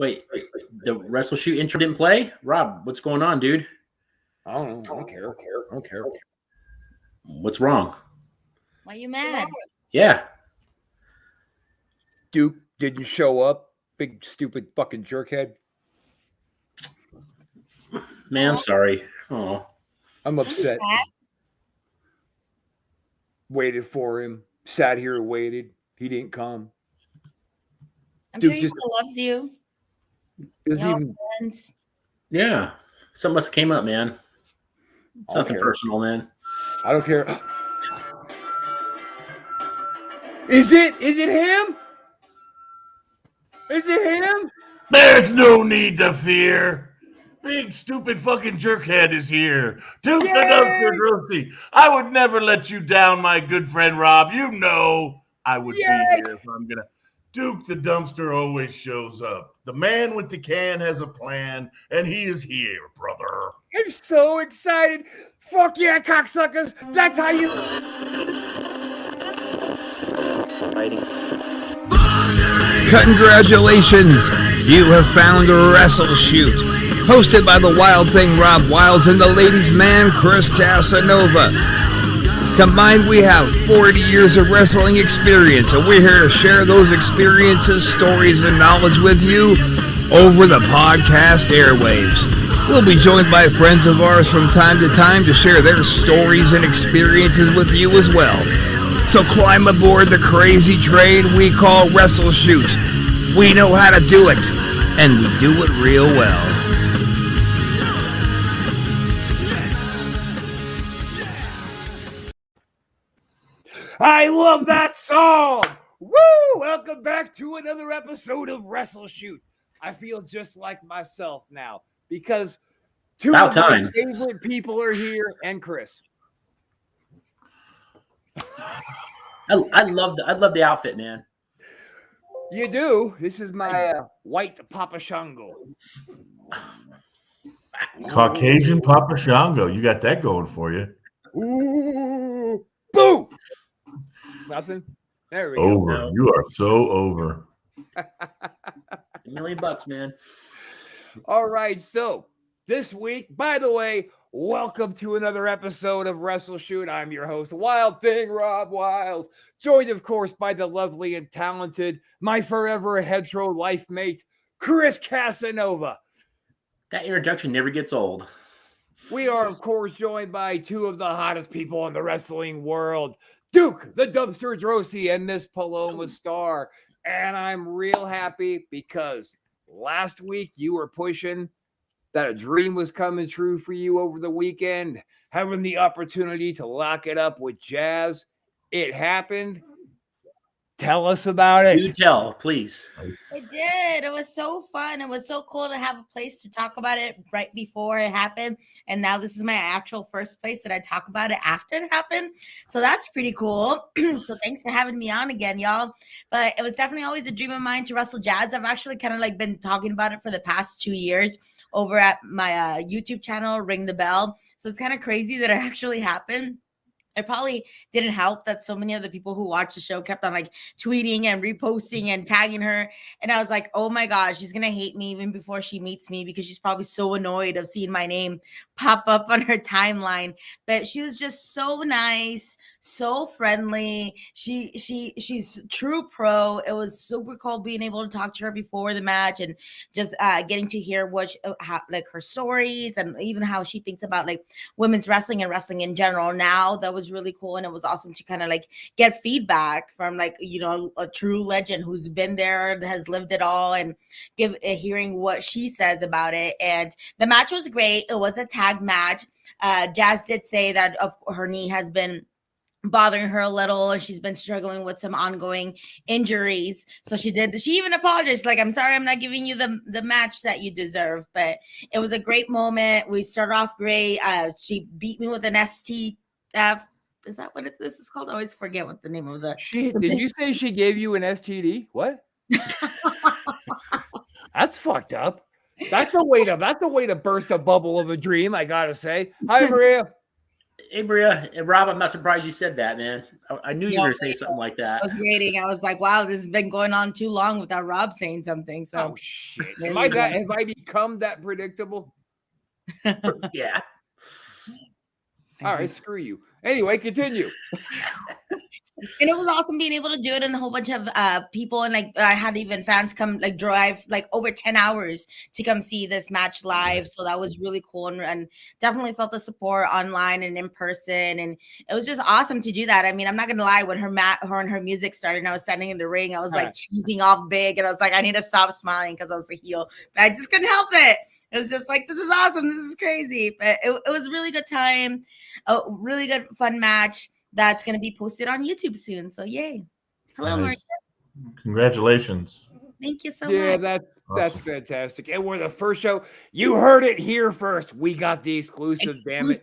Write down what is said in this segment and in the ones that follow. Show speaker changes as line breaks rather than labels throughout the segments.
Wait, the WrestleShoot intro didn't play? Rob, what's going on, dude?
I don't know. I don't care.
What's wrong?
Why you mad?
Yeah.
Duke didn't show up. Big stupid fucking jerkhead.
Man, I'm sorry. Oh.
I'm upset. Waited for him. Sat here and waited. He didn't come.
I'm sure he still loves you. Friends.
Yeah. Something must have came up, man. Something personal, man.
I don't care. Is it him? Is it him?
There's no need to fear. Big stupid fucking jerkhead is here. Duke the Dumpster Droese. I would never let you down, my good friend Rob. You know I would be here if I'm gonna. Duke the Dumpster always shows up. The man with the can has a plan, and he is here, brother.
I'm so excited. Fuck yeah, cocksuckers. That's how you.
Congratulations! You have found WrestleShoot. Hosted by the Wild Thing Rob Wilds and the ladies' man Chris Casanova. Combined, we have 40 years of wrestling experience, and we're here to share those experiences, stories, and knowledge with you over the podcast airwaves. We'll be joined by friends of ours from time to time to share their stories and experiences with you as well. So climb aboard the crazy train we call WrestleShoot. We know how to do it, and we do it real well.
I love that song! Woo! Welcome back to another episode of WrestleShoot. I feel just like myself now because two of my favorite people are here and Chris.
I love the outfit, man.
You do. This is my white Papa Shango.
Caucasian Papa Shango. You got that going for you.
Ooh! Boo! Nothing. There we
go.
Over.
You are so over.
$1 million, man.
All right. So this week, by the way, welcome to another episode of WrestleShoot. I'm your host, Wild Thing Rob Wilds, joined, of course, by the lovely and talented, my forever hetero life mate, Chris Casanova.
That introduction never gets old.
We are, of course, joined by two of the hottest people in the wrestling world, Duke the Dumpster Droese and Miss Paloma Star. And I'm real happy because last week you were pushing that a dream was coming true for you over the weekend, having the opportunity to lock it up with Jazz. It happened. Tell us about it.
You tell, please.
It did. It was so fun. It was so cool to have a place to talk about it right before it happened. And now this is my actual first place that I talk about it after it happened. So that's pretty cool. So thanks for having me on again, y'all. But it was definitely always a dream of mine to wrestle Jazz. I've actually kind of like been talking about it for the past 2 years over at my YouTube channel, Ring the Bell. So it's kind of crazy that it actually happened. It probably didn't help that so many of the people who watched the show kept on like tweeting and reposting and tagging her. And I was like, oh my gosh, she's going to hate me even before she meets me because she's probably so annoyed of seeing my name pop up on her timeline. But she was just so nice, so friendly. She's true pro. It was super cool being able to talk to her before the match and just getting to hear what like her stories and even how she thinks about like women's wrestling and wrestling in general. Now that was really cool, and it was awesome to kind of like get feedback from like, you know, a true legend who's been there, has lived it all, and hearing what she says about it. And the match was great. It was a tag match. Jazz did say that her knee has been bothering her a little and she's been struggling with some ongoing injuries. So she even apologized, like, I'm sorry I'm not giving you the match that you deserve. But it was a great moment. We started off great. She beat me with an STF. Is that what this is called? I always forget what the name of the.
Did you say she gave you an STD? What? That's fucked up. That's a way to burst a bubble of a dream, I gotta say. Hi, Maria.
Hey, Bria, and Rob, I'm not surprised you said that, man. I knew you were going to say something like that.
I was waiting. I was like, wow, this has been going on too long without Rob saying something. So,
oh shit!
there
Am
you
I
go.
that? Have I become that predictable?
Yeah.
All right, screw you. Anyway, continue.
And it was awesome being able to do it, and a whole bunch of people, and like I had even fans come like drive like over 10 hours to come see this match live. So that was really cool, and definitely felt the support online and in person, and it was just awesome to do that. I mean, I'm not gonna lie, when her and her music started and I was standing in the ring, I was like cheesing off big, and I was like, I need to stop smiling because I was a heel, but I just couldn't help it. It was just like, this is awesome, this is crazy. But it was a really good time, a really good fun match that's going to be posted on YouTube soon. So yay. Hello,
Nice.
Maria.
Congratulations.
Thank you so
Yeah,
much.
that's fantastic. And we're the first show. You heard it here first. We got the exclusive, damn it.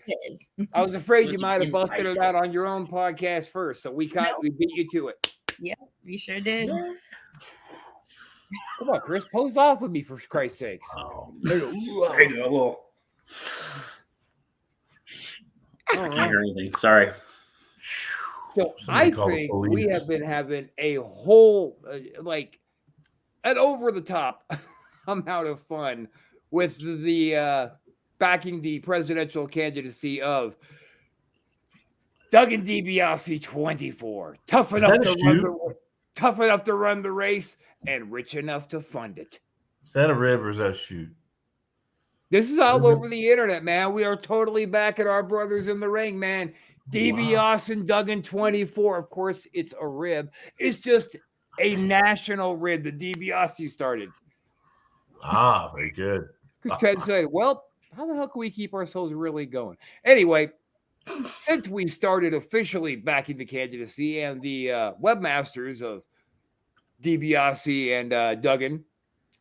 I was afraid you might have busted it out on your own podcast first. So we beat you to it.
Yeah, we sure did.
Yeah. Come on, Chris, pose off with me for Christ's sakes.
Oh.
There you go. I can't hear anything. Sorry.
So I think we have been having a whole, like, an over-the-top amount of fun with the backing the presidential candidacy of Duggan DiBiase 24. Tough enough to run the race and rich enough to fund it.
Is that a rib or is that a shoot?
This is all over the internet, man. We are totally backing our brothers in the ring, man. DiBiase and Duggan 24. Of course, it's a rib. It's just a national rib that DiBiase started.
Ah, very good.
Because Ted said, well, how the hell can we keep ourselves really going? Anyway, since we started officially backing the candidacy and the webmasters of DiBiase and Duggan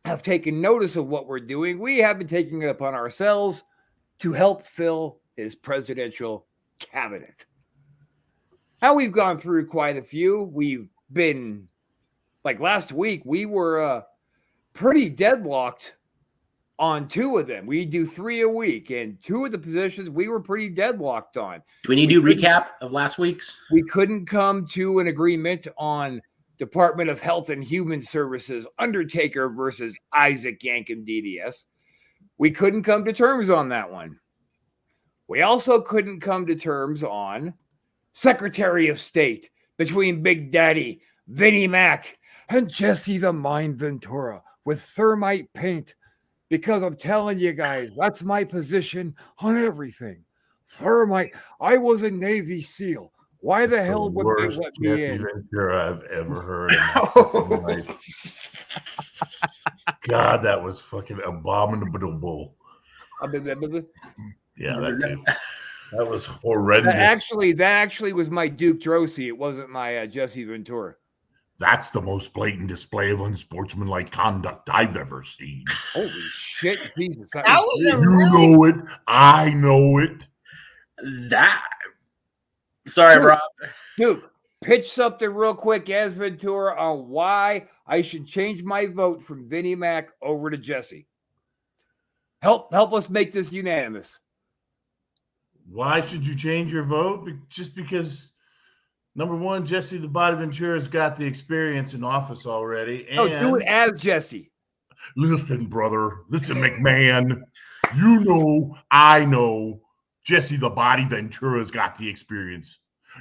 have taken notice of what we're doing, we have been taking it upon ourselves to help fill his presidential cabinet. Now, we've gone through quite a few. We've been, like last week, we were pretty deadlocked on 2 of them. We do 3 a week, and 2 of the positions we were pretty deadlocked on.
Do we need to do a recap of last week's?
We couldn't come to an agreement on Department of Health and Human Services, Undertaker versus Isaac Yankem DDS. We couldn't come to terms on that one. We also couldn't come to terms on Secretary of State between Big Daddy, Vinnie Mac, and Jesse the Mind Ventura with thermite paint. Because I'm telling you guys, that's my position on everything. Thermite. I was a Navy SEAL. Why the hell would they let me in?
Ventura I've ever heard in my life. God, that was fucking abominable. Yeah, that too. That was horrendous.
That actually was my Duke Droese. It wasn't my Jesse Ventura.
That's the most blatant display of unsportsmanlike conduct I've ever seen.
Holy shit, Jesus!
That was a
you know it. I know it.
Sorry, Rob.
Dude, pitch something real quick, as Ventura, on why I should change my vote from Vinnie Mac over to Jesse. Help us make this unanimous.
Why should you change your vote? Just because, number one, Jesse the Body Ventura's got the experience in office already. And
do it as Jesse.
Listen, brother. Listen, McMahon. You know, I know. Jesse the Body Ventura's got the experience.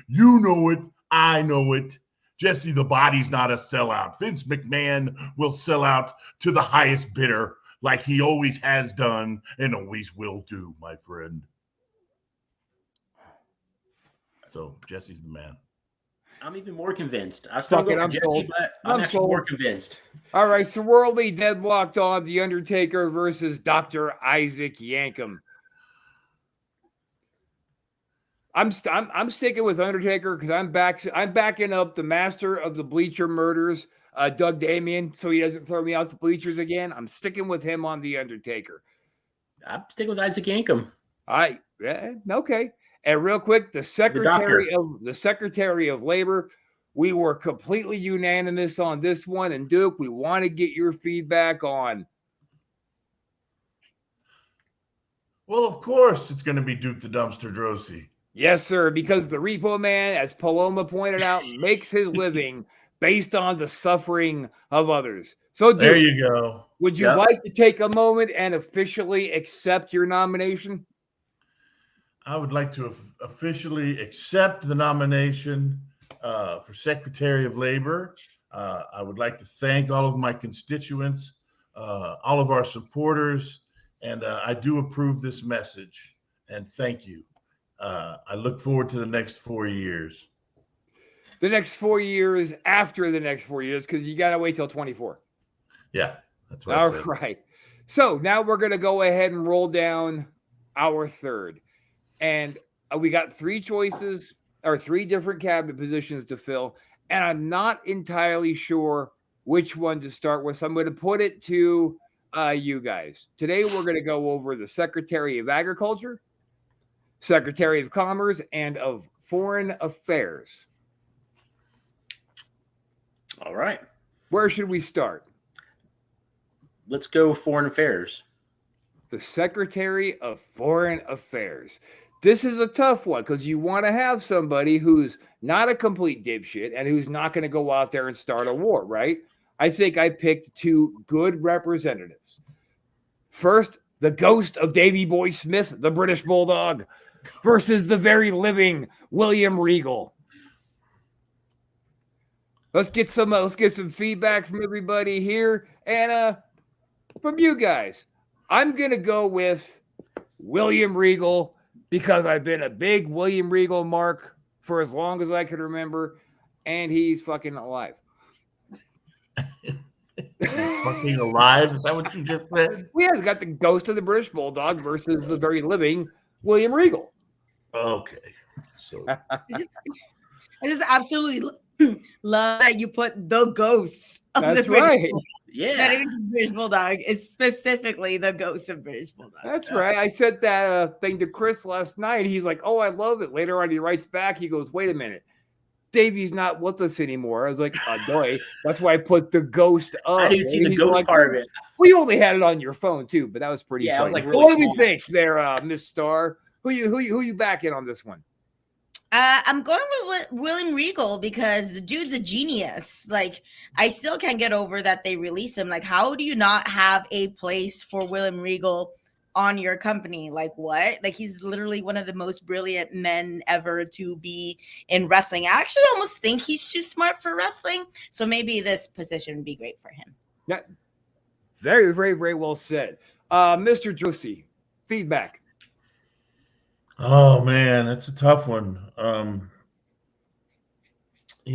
You know it. I know it. Jesse the Body's not a sellout. Vince McMahon will sell out to the highest bidder like he always has done and always will do, my friend. So Jesse's the man.
I'm even more convinced. I still go for Jesse, but I'm actually more convinced.
All right, so we're only deadlocked on The Undertaker versus Dr. Isaac Yankem. I'm sticking with Undertaker because I'm backing up the master of the bleacher murders, Doug Damien, so he doesn't throw me out the bleachers again. I'm sticking with him on The Undertaker.
I'm sticking with Isaac Yankem.
Okay. And real quick, the Secretary of Labor, we were completely unanimous on this one. And Duke, we want to get your feedback on.
Well, of course, it's going to be Duke the Dumpster Droese.
Yes, sir, because the Repo Man, as Paloma pointed out, makes his living based on the suffering of others. So,
There
Duke,
you go.
would you
Yep.
like to take a moment and officially accept your nomination?
I would like to officially accept the nomination for Secretary of Labor. I would like to thank all of my constituents, all of our supporters, and I do approve this message. And thank you. I look forward to the next 4 years.
The next 4 years after the next 4 years, because you got to wait till 24.
Yeah, that's what
All
I said.
right. So now we're going to go ahead and roll down our third. And we got 3 choices or 3 different cabinet positions to fill. And I'm not entirely sure which one to start with. So I'm going to put it to you guys. Today, we're going to go over the Secretary of Agriculture, Secretary of Commerce, and of Foreign Affairs.
All right.
Where should we start?
Let's go Foreign Affairs.
The Secretary of Foreign Affairs. This is a tough one because you want to have somebody who's not a complete dipshit and who's not going to go out there and start a war, right? I think I picked 2 good representatives. First, the ghost of Davy Boy Smith, the British Bulldog, versus the very living William Regal. Let's get some feedback from everybody here and from you guys. I'm gonna go with William Regal because I've been a big William Regal mark for as long as I can remember, and he's fucking alive.
Fucking alive? Is that what you just said?
We have got the ghost of the British Bulldog versus the very living William Regal.
Okay. So
I just absolutely love that you put the ghost of
That's
the British
right.
Bulldog. Not
Yeah.
even just British Bulldog. It's specifically the ghost of British Bulldog.
That's right. I said that thing to Chris last night. He's like, "Oh, I love it." Later on, he writes back. He goes, "Wait a minute, Davey's not with us anymore." I was like, "Doy." That's why I put the ghost of.
I didn't see
And
the
he's
ghost
like,
part of it.
We only had it on your phone too, but that was pretty
Yeah,
funny.
I was like,
So
really
what do we
small.
think there, Miss Starr? Who you backing on this one?
I'm going with William Regal because the dude's a genius. Like, I still can't get over that they released him. Like, how do you not have a place for William Regal on your company? Like, what? Like, he's literally one of the most brilliant men ever to be in wrestling. I actually almost think he's too smart for wrestling. So maybe this position would be great for him.
Yeah, very, very, very well said. Mr. Droese, feedback.
oh man, that's a tough one.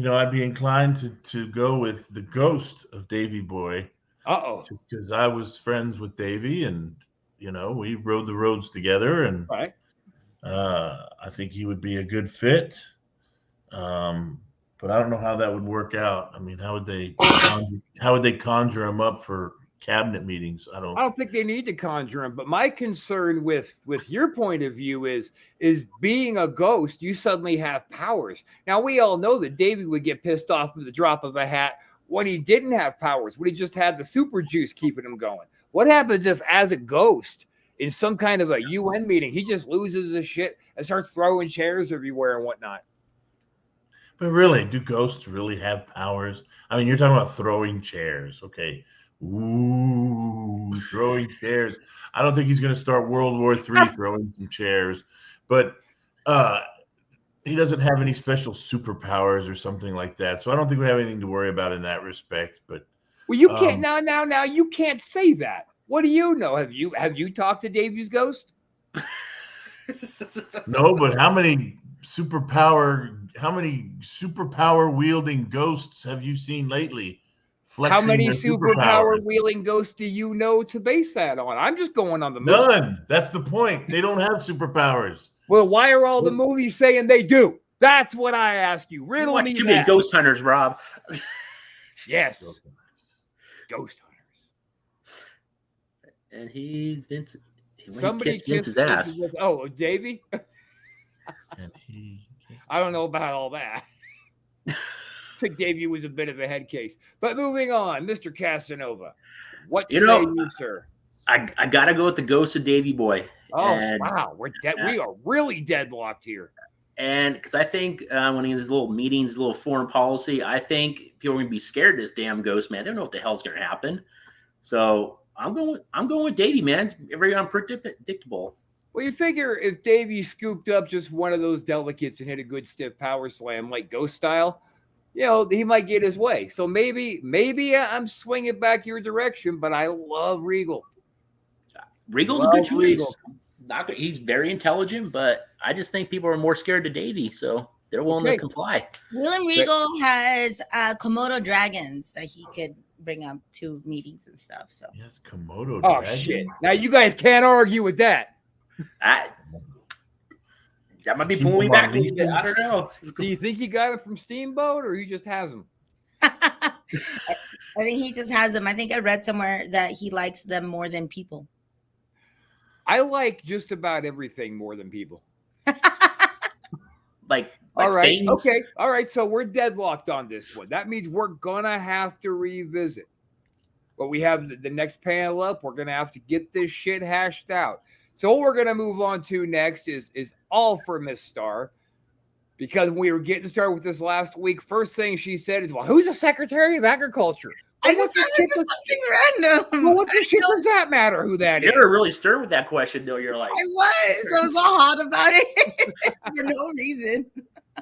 I'd be inclined to go with the ghost of Davy Boy
Uh-oh.
because I was friends with Davy, and we rode the roads together, and
All right.
I think he would be a good fit. But I don't know how that would work out. I mean, how would they conjure him up for cabinet meetings? I don't
think they need to conjure him, but my concern with your point of view is being a ghost, you suddenly have powers. Now, we all know that Davey would get pissed off with the drop of a hat when he didn't have powers, when he just had the super juice keeping him going. What happens if, as a ghost, in some kind of a UN meeting, he just loses his shit and starts throwing chairs everywhere and whatnot?
But really, do ghosts really have powers? I mean, you're talking about throwing chairs. Okay. Ooh, throwing chairs. I don't think he's going to start World War III throwing some chairs, but he doesn't have any special superpowers or something like that. So I don't think we have anything to worry about in that respect. But
Well, you can't now you can't say that. What do you know? Have you talked to Davy's ghost?
no, but how many superpower wielding ghosts have you seen lately?
How many
their
superpower wielding ghosts do you know to base that on? I'm just going on the movie.
None. That's the point. They don't have superpowers.
Well, why are all the movies saying they do? That's what I ask you.
You
Riddle
watch
me
too many
that.
Ghost Hunters, Rob.
Yes. Ghost Hunters.
And he
Somebody
kissed Vince's ass.
Oh, Davey?
And he
I don't know about all that. I think Davey was a bit of a head case. But moving on, Mr. Casanova. What say you, sir?
I gotta go with the ghost of Davy Boy.
Oh,
And,
wow. We are really deadlocked here.
And because I think when he has his little meetings, little foreign policy, I think people are going to be scared of this damn ghost, man. They don't know what the hell's going to happen. So I'm going with Davey, man. It's very unpredictable.
Well, you figure if Davey scooped up just one of those delegates and hit a good stiff power slam like Ghost style, he might get his way. So maybe I'm swinging back your direction, but I love Regal.
Regal's a good choice. He's very intelligent, but I just think people are more scared of Davey, so they're willing to comply.
William Regal has Komodo dragons that he could bring up to meetings and stuff. So
yes, Komodo.
Oh shit! Now you guys can't argue with that.
That might be pulling me back a little bit. I don't know.
Do you think he got it from Steamboat, or he just has them?
I think he just has them. I think I read somewhere that he likes them more than people.
I like just about everything more than people.
like
all right.
Things.
Okay. All right. So we're deadlocked on this one. That means we're going to have to revisit. But we have the next panel up. We're going to have to get this shit hashed out. So what we're going to move on to next is all for Miss Star. Because when we were getting started with this last week, first thing she said is, well, who's the Secretary of Agriculture?
I just thought it was something random.
Well, what the shit does that matter who that is?
You're really stirred with that question, though. You're like,
I was all hot about it for no reason.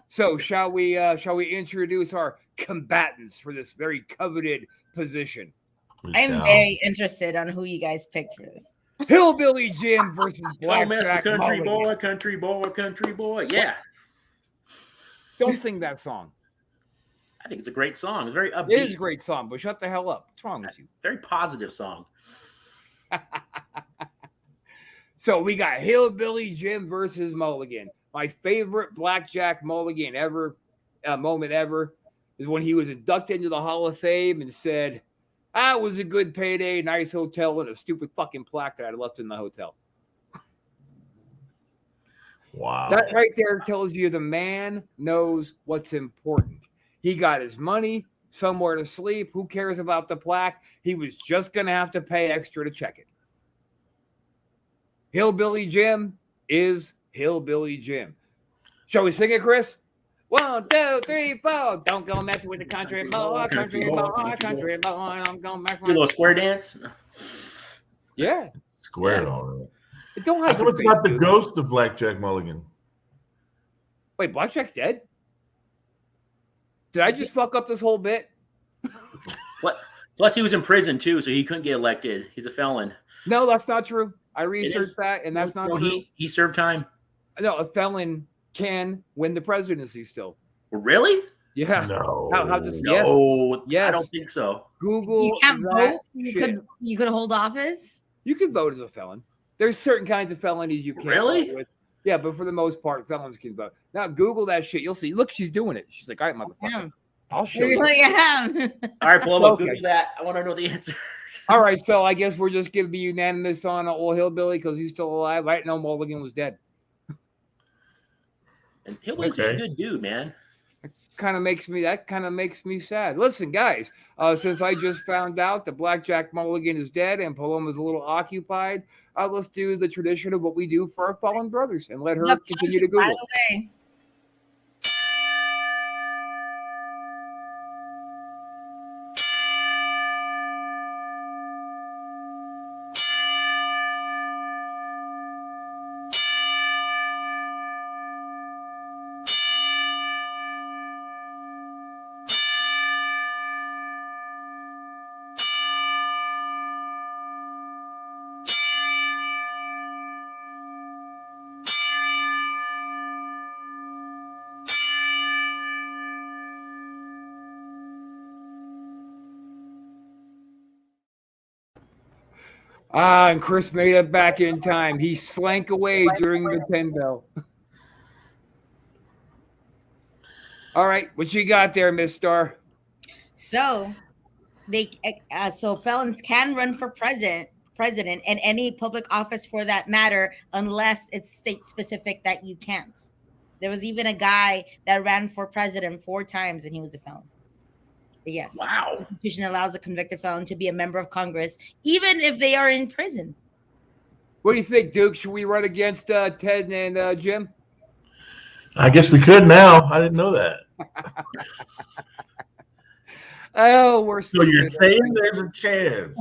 So shall we introduce our combatants for this very coveted position?
I'm very interested on who you guys picked for this.
Hillbilly Jim versus Blackjack
country
Mulligan.
boy, country boy, country boy. Yeah.
Don't sing that song.
I think it's a great song. It's very upbeat.
It is a great song, but shut the hell up. What's wrong with you?
Very positive song.
So we got Hillbilly Jim versus Mulligan. My favorite Blackjack Mulligan moment ever is when he was inducted into the Hall of Fame and said, it was a good payday, nice hotel, and a stupid fucking plaque that I left in the hotel.
Wow.
That right there tells you the man knows what's important. He got his money, somewhere to sleep. Who cares about the plaque? He was just going to have to pay extra to check it. Hillbilly Jim is Hillbilly Jim. Shall we sing it, Chris? 1, 2, 3, 4. Don't go messing with the country boy, country boy, country boy. I'm going back.
Do a little square dance.
Yeah.
Square, all right.
Don't
How
hide
come
your
it's
face,
not the
dude.
ghost of Blackjack Mulligan?
Wait, Blackjack's dead? Did I just fuck up this whole bit?
What? Plus, he was in prison too, so he couldn't get elected. He's a felon.
No, that's not true. I researched that, and that's not true.
He served time.
No, a felon can win the presidency still.
Really?
Yeah.
No.
How does
No,
yes.
I don't think so.
Google
You can't
that
vote.
shit.
You could hold office.
You can vote as a felon. There's certain kinds of felonies you can't
Really?
vote with. Yeah, but for the most part, felons can vote. Now Google that shit. You'll see. Look, she's doing it. She's like, all right, motherfucker.
Yeah.
I'll show you.
Yeah.
All right, Paloma,
Okay.
Google that. I want to know the answer.
All right, so I guess we're just gonna be unanimous on old Hillbilly because he's still alive. I didn't know Mulligan was dead.
And Hillbilly's just a good dude, man.
That kind of makes me sad. Listen, guys, since I just found out that Blackjack Mulligan is dead and Paloma's a little occupied, let's do the tradition of what we do for our fallen brothers and let her continue to
By
Google.
the way.
And Chris made it back in time. He slank away during the 10 bell. All right, what you got there, Miss Star?
So so felons can run for president and any public office for that matter, unless it's state specific that you can't. There was even a guy that ran for president 4 times and he was a felon. Yes.
Wow.
The Constitution allows a convicted felon to be a member of Congress, even if they are in prison.
What do you think, Duke? Should we run against Ted and Jim?
I guess we could now. I didn't know that.
Oh, we're
So you're
stupid.
saying there's a chance?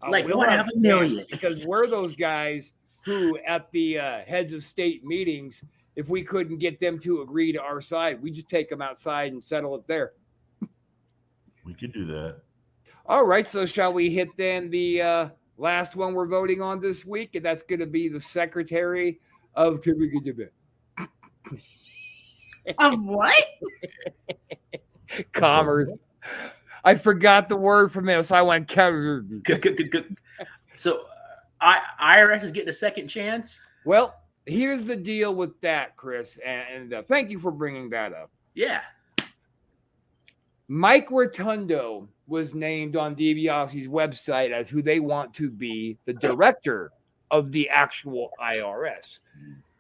Like
We'll
1
have
out of a
a
million.
chance, because we're those guys who, at the heads of state meetings, if we couldn't get them to agree to our side, we just take them outside and settle it there.
We could do that.
All right, so shall we hit then the last one we're voting on this week? And that's going to be the Secretary of
Of what?
Commerce. I forgot the word from it, so I went.
So IRS is getting a second chance?
Well, here's the deal with that, Chris, and thank you for bringing that up.
Yeah.
Mike Rotundo was named on DiBiase's website as who they want to be the director of the actual IRS.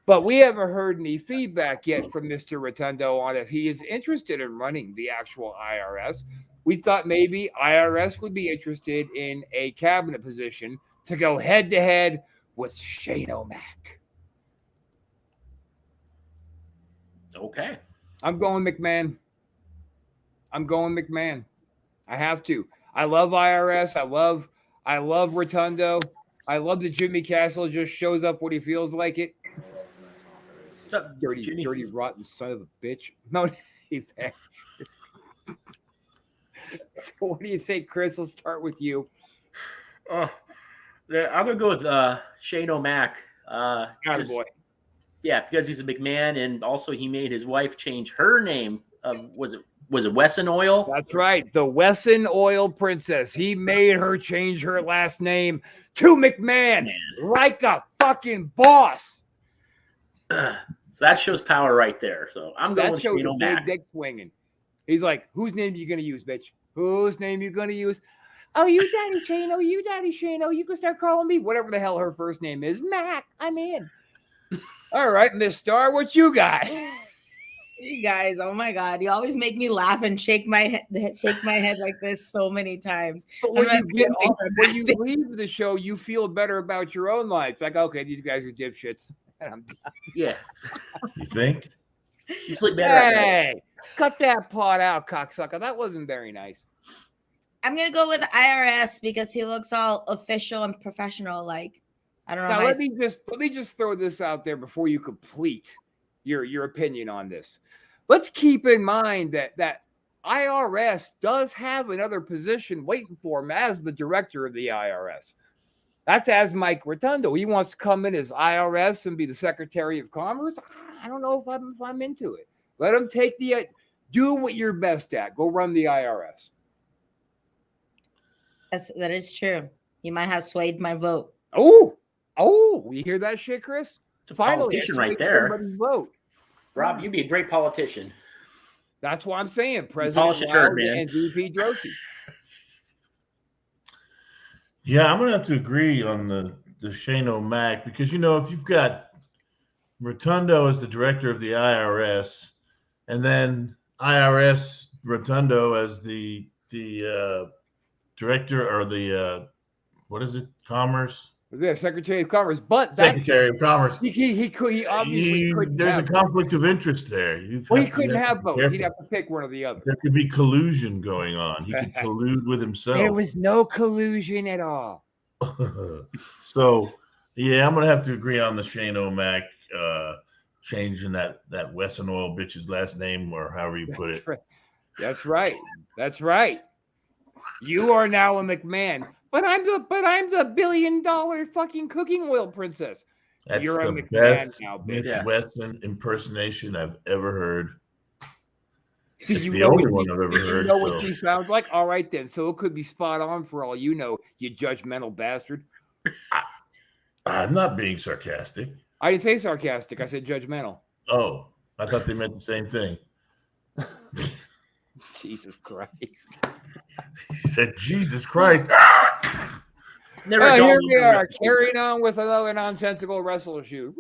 But we haven't heard any feedback yet from Mr. Rotundo on if he is interested in running the actual IRS. We thought maybe IRS would be interested in a cabinet position to go head-to-head with Shane O'Mac.
Okay.
I'm going McMahon. I have to. I love IRS. I love Rotundo. I love that Jimmy Castle just shows up when he feels like it.
What's up, Jimmy?
Dirty, rotten son of a bitch. No, so what do you think, Chris? Let's start with you.
I'm gonna go with Shane O'Mac.
Boy.
Yeah, because he's a McMahon, and also he made his wife change her name. Was it Wesson Oil?
That's right, the Wesson Oil Princess. He made her change her last name to McMahon, like a fucking boss.
So that shows power right there. So I'm going with Shane O'Mac.
Big dick swinging. He's like, whose name are you gonna use, bitch? Whose name you gonna use? Oh, you Daddy Shane. Oh, you Daddy Shane. Oh, you can start calling me whatever the hell her first name is. Mac, I'm in. All right, Miss Star, what you got?
You guys, oh my God, you always make me laugh and shake my head like this so many times.
But when you leave the show, you feel better about your own life. Like, okay, these guys are dipshits.
Yeah.
You think?
You sleep better.
Hey, cut that part out, cocksucker. That wasn't very nice.
I'm gonna go with IRS because he looks all official and professional. Like, I don't know.
Now, let me just throw this out there before you complete your opinion on this. Let's keep in mind that IRS does have another position waiting for him as the director of the IRS. That's as Mike Rotundo. He wants to come in as IRS and be the Secretary of Commerce. I don't know if I'm into it. Let him take do what you're best at. Go run the IRS.
That is true. You might have swayed my vote.
Oh, you hear that shit, Chris?
It's a politician right there.
Vote.
Rob, you'd be a great politician.
That's what I'm saying. President Wild and VP Droese.
Yeah, I'm gonna have to agree on the Shane O'Mac because if you've got Rotundo as the director of the IRS, and then IRS Rotundo as the director or the what is it? Commerce.
Yeah, Secretary of Commerce, but
Secretary of Commerce.
He obviously couldn't.
There's a conflict of interest there.
He couldn't have both. He'd have to pick one or the other.
There could be collusion going on. He could collude with himself.
There was no collusion at all.
So, yeah, I'm gonna have to agree on the Shane O'Mac changing that Wesson Oil bitch's last name or however you put it.
That's right. You are now a McMahon. But I'm the $1 billion fucking cooking oil princess.
That's
You're
the
a McMahon
best
now,
Miss
bitch.
Weston impersonation I've ever heard.
Do
It's
you
the
know
only
what
one I've ever heard.
You know what she sounds like? All right, then. So it could be spot on for all you know, you judgmental bastard.
I'm not being sarcastic.
I didn't say sarcastic. I said judgmental.
Oh, I thought they meant the same thing.
Jesus Christ.
He said, Jesus Christ.
Here we are, carrying on with another nonsensical WrestleShoot.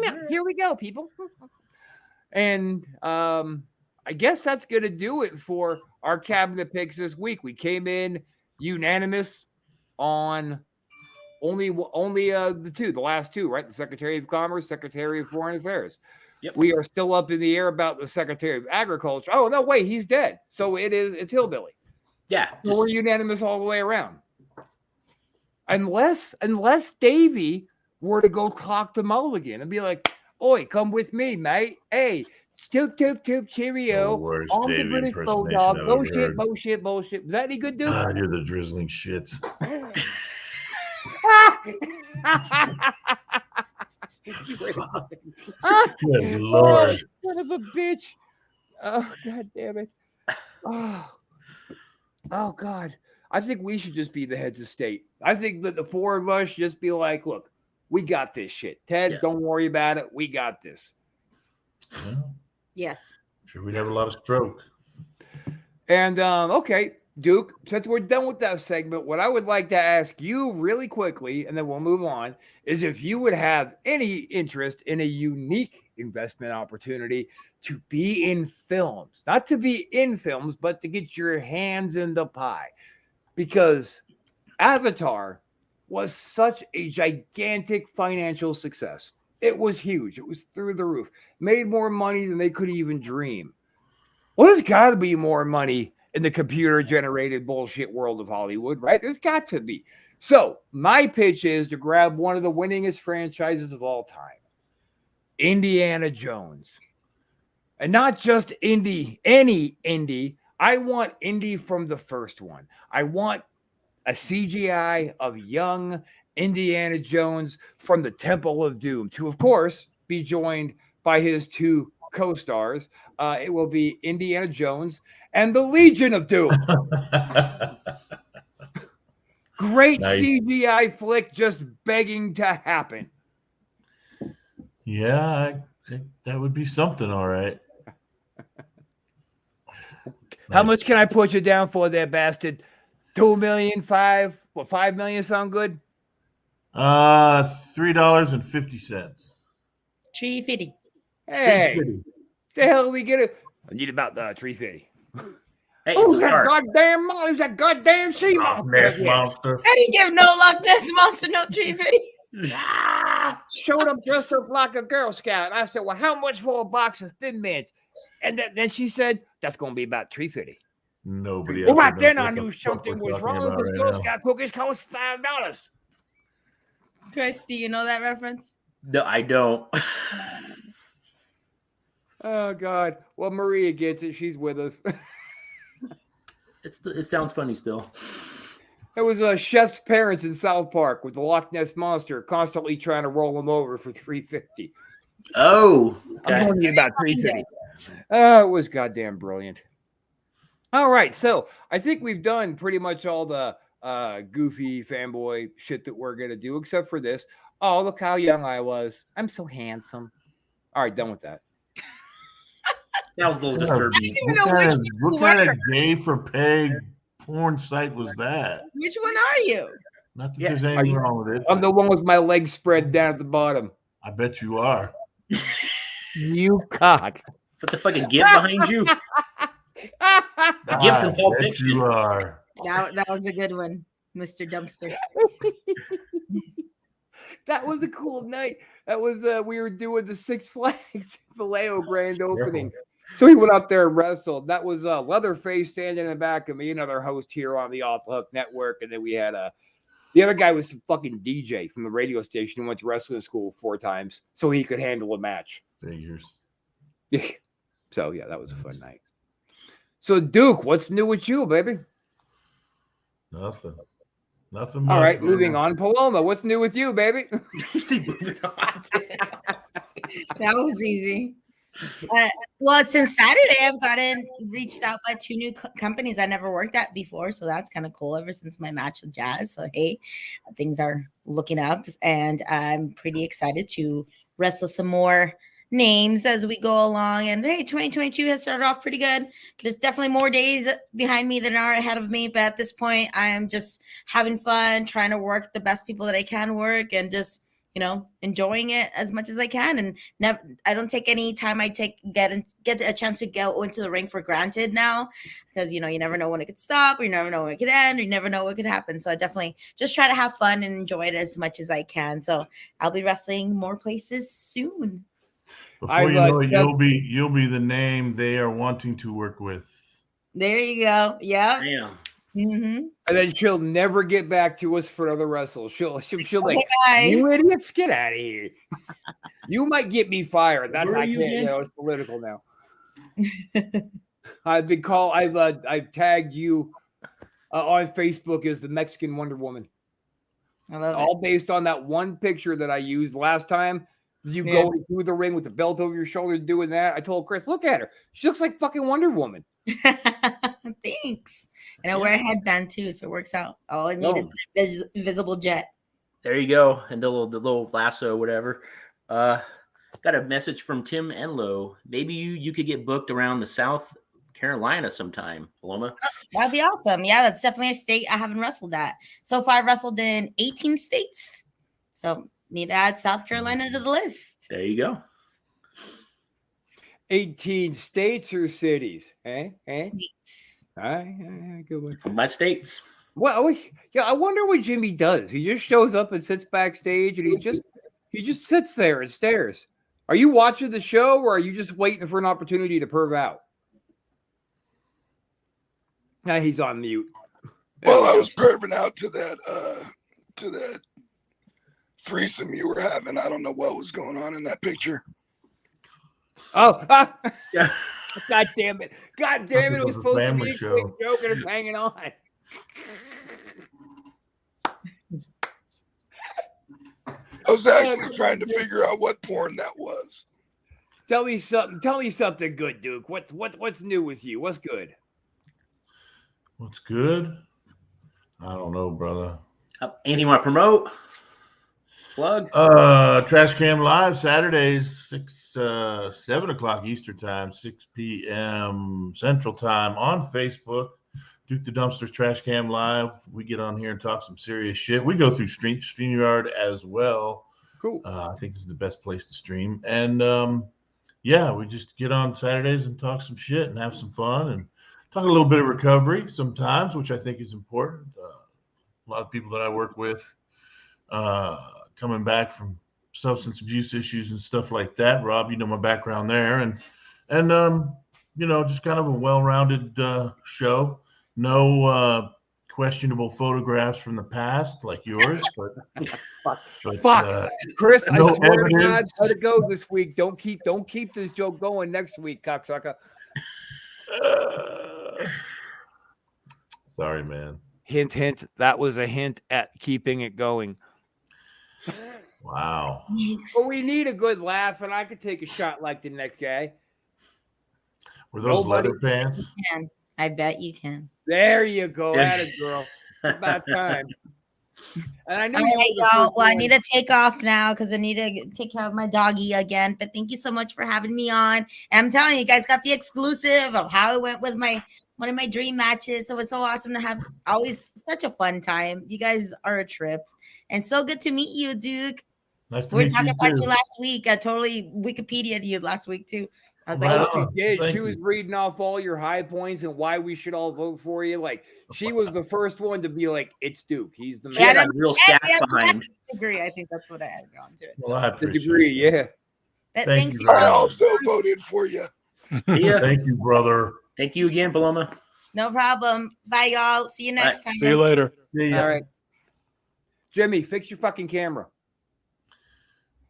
Yeah, here we go, people. And all I guess that's going to do it for our cabinet picks this week. We came in unanimous on only the last two, right? The Secretary of Commerce, Secretary of Foreign Affairs.
Yep.
We are still up in the air about the Secretary of Agriculture. Oh, no, wait, he's dead. So it's Hillbilly.
Yeah.
So we're unanimous all the way around. Unless Davey were to go talk to Mulligan and be like, oi, come with me, mate. Hey, toop, cheerio.
Worst
I'm the
Davey
British
impersonation
bulldog.
I've
Bullshit,
ever heard.
bullshit. Is that any good, dude?
God, you're the drizzling shits. Good Lord.
Son of a bitch. Oh, God damn it. Oh, God. I think we should just be the heads of state. I think that the four of us just be like, look, we got this shit. Ted, don't worry about it. We got this.
Yeah,
Yes.
sure, we'd have a lot of stroke.
And, okay, Duke, since we're done with that segment, what I would like to ask you really quickly, and then we'll move on, is if you would have any interest in a unique investment opportunity to be in films. Not to be in films, but to get your hands in the pie. Because Avatar was such a gigantic financial success. It was huge. It was through the roof. Made more money than they could even dream. Well, there's got to be more money in the computer-generated bullshit world of Hollywood, right? There's got to be. So my pitch is to grab one of the winningest franchises of all time, Indiana Jones. And not just Indy, any Indy. I want Indy from the first one. I want a CGI of young Indiana Jones from the Temple of Doom to, of course, be joined by his two co-stars. It will be Indiana Jones and the Legion of Doom. Great
Nice.
CGI flick just begging to happen.
Yeah, I think that would be something, all right.
How
Nice.
much can I put you down for there, bastard? 2 million, 5? What, 5 million sound good?
$3.50.
$3.50.
Hey, the hell do we get it? I need about 350.
Hey,
Oh,
it's a start.
Who's that goddamn sea
Loch
monster?
Ness monster.
I didn't give no Loch Ness monster no $3.50.
Showed up dressed up like a Girl Scout. I said, well, how much for a box of Thin Mints? And then she said, that's going to be about $3.50.
Nobody
Well,
else
right
would
then
know
I
what
knew
the fuck
something
we're
was
talking
wrong
about
because
right
Girl
now.
Scout cookies cost $5.
Chris, do you know that reference?
No, I don't.
Oh, God. Well, Maria gets it. She's with us.
It sounds funny still.
It was Chef's parents in South Park with the Loch Ness Monster constantly trying to roll him over for $3.50.
Oh,
I'm
okay.
only about $3.50. Oh, it was goddamn brilliant. All right, so I think we've done pretty much all the goofy fanboy shit that we're gonna do, except for this. Oh, look how young I was. I'm so handsome. All right, done with that.
That was a little
Yeah.
disturbing.
even know which one you
What kind
were.
of gay for peg porn site was that?
Which one are you?
Not that
Yeah,
there's
are
anything
you-
wrong with it.
I'm the one with my legs spread down at the bottom.
I bet you are.
You cock.
Is that the fucking Gib behind you? Gib from Pulp
bet
Fiction.
you are.
That was a good one, Mr. Dumpster.
That was a cool night. That was we were doing the Six Flags Vallejo grand opening. So he went up there and wrestled. That was Leatherface standing in the back of me, another host here on the Off the Hook Network. And then we had the other guy was some fucking DJ from the radio station who went to wrestling school 4 times so he could handle a match.
Figures.
So yeah, that was a fun night. So Duke, what's new with you, baby?
Nothing. Nothing much.
All right,
man.
moving on. Paloma, what's new with you, baby?
Moving on.
That was easy. Well, since Saturday, I've reached out by 2 new companies I never worked at before. So that's kind of cool ever since my match with Jazz. So, hey, things are looking up. And I'm pretty excited to wrestle some more names as we go along. And hey, 2022 has started off pretty good. There's definitely more days behind me than are ahead of me. But at this point, I am just having fun, trying to work the best people that I can work and just enjoying it as much as I can. And I don't take any time I get a chance to go into the ring for granted now, because you never know when it could stop, or you never know when it could end, or you never know what could happen. So I definitely just try to have fun and enjoy it as much as I can. So I'll be wrestling more places soon.
Before you know it, you'll be the name they are wanting to work with.
There you go. Yeah.
Damn.
Mm-hmm.
And then she'll never get back to us for another wrestle. She'll like,
bye.
you idiots, get out of here. You might get me fired. That's
Where are
I
you
can't.
again?
It's political now. I've tagged you on Facebook as the Mexican Wonder Woman.
I love
All based on that one picture that I used last time. You go through the ring with the belt over your shoulder doing that. I told Chris, look at her. She looks like fucking Wonder Woman.
Thanks. And I wear a headband too, so it works out. All I need is an invisible jet.
There you go. And the little lasso, whatever. Got a message from Tim Enlow. Maybe you could get booked around the South Carolina sometime, Paloma.
That'd be awesome. Yeah, that's definitely a state I haven't wrestled at. So far, I've wrestled in 18 states. So need to add South Carolina to the list.
There you go.
18 states or cities?
States.
All right, good one.
My states.
Well, yeah, I wonder what Jimmy does. He just shows up and sits backstage, and he just sits there and stares. Are you watching the show, or are you just waiting for an opportunity to perv out? He's on mute.
Well, I was perving out to that threesome you were having. I don't know what was going on in that picture.
Oh,
Yeah.
God damn it. God damn it. It was supposed to be a
Show.
quick joke, and it's hanging on.
I was actually trying to figure out what porn that was.
Tell me something good, Duke. What's new with you? What's good?
What's good? I don't know, brother.
Anything you want to promote? Plug?
Trash Cam Live Saturdays, 7 o'clock Eastern Time, 6 p.m. Central Time on Facebook. Duke the Dumpster's Trash Cam Live. We get on here and talk some serious shit. We go through StreamYard as well.
Cool.
I think this is the best place to stream. And yeah, we just get on Saturdays and talk some shit and have some fun and talk a little bit of recovery sometimes, which I think is important. A lot of people that I work with coming back from substance abuse issues and stuff like that. Rob, you know my background there, and just kind of a well-rounded show. No questionable photographs from the past like yours, but
Fuck. Chris,
no
I swear to God,
evidence.
let it go this week. Don't keep this joke going next week, cocksucker.
Sorry, man.
Hint, hint. That was a hint at keeping it going.
Wow.
But we need a good laugh, and I could take a shot like the next guy.
Were those
Nobody-
leather pants?
I bet you can.
There you go.
Yes.
At it, girl. About time. And I knew
All
you
right,
were the
y'all.
first
Well, I
one.
need to take off now because I need to take care of my doggy again. But thank you so much for having me on. And I'm telling you, you guys got the exclusive of how it went with one of my dream matches. So it's so awesome to have always such a fun time. You guys are a trip. And so good to meet you, Duke.
Nice to
We were
meet
talking
you
about
too.
you last week. I totally Wikipedia'd you last week too. I was like,
Right
oh,
on.
Yeah,
Thank
she was
you.
reading off all your high points and why we should all vote for you. Like, she was the first one to be like, it's Duke. He's the
She
man.
had a real
yeah,
stats behind.
degree. I think that's what I added on to it.
Well, I
The
appreciate
degree,
it.
yeah.
But
thank
thanks,
you,
I
Rob.
also voted for you.
See ya.
Thank you, brother.
Thank you again, Paloma.
No problem. Bye, y'all. See you next time.
See you later.
See ya.
All right. Jimmy, fix your fucking camera.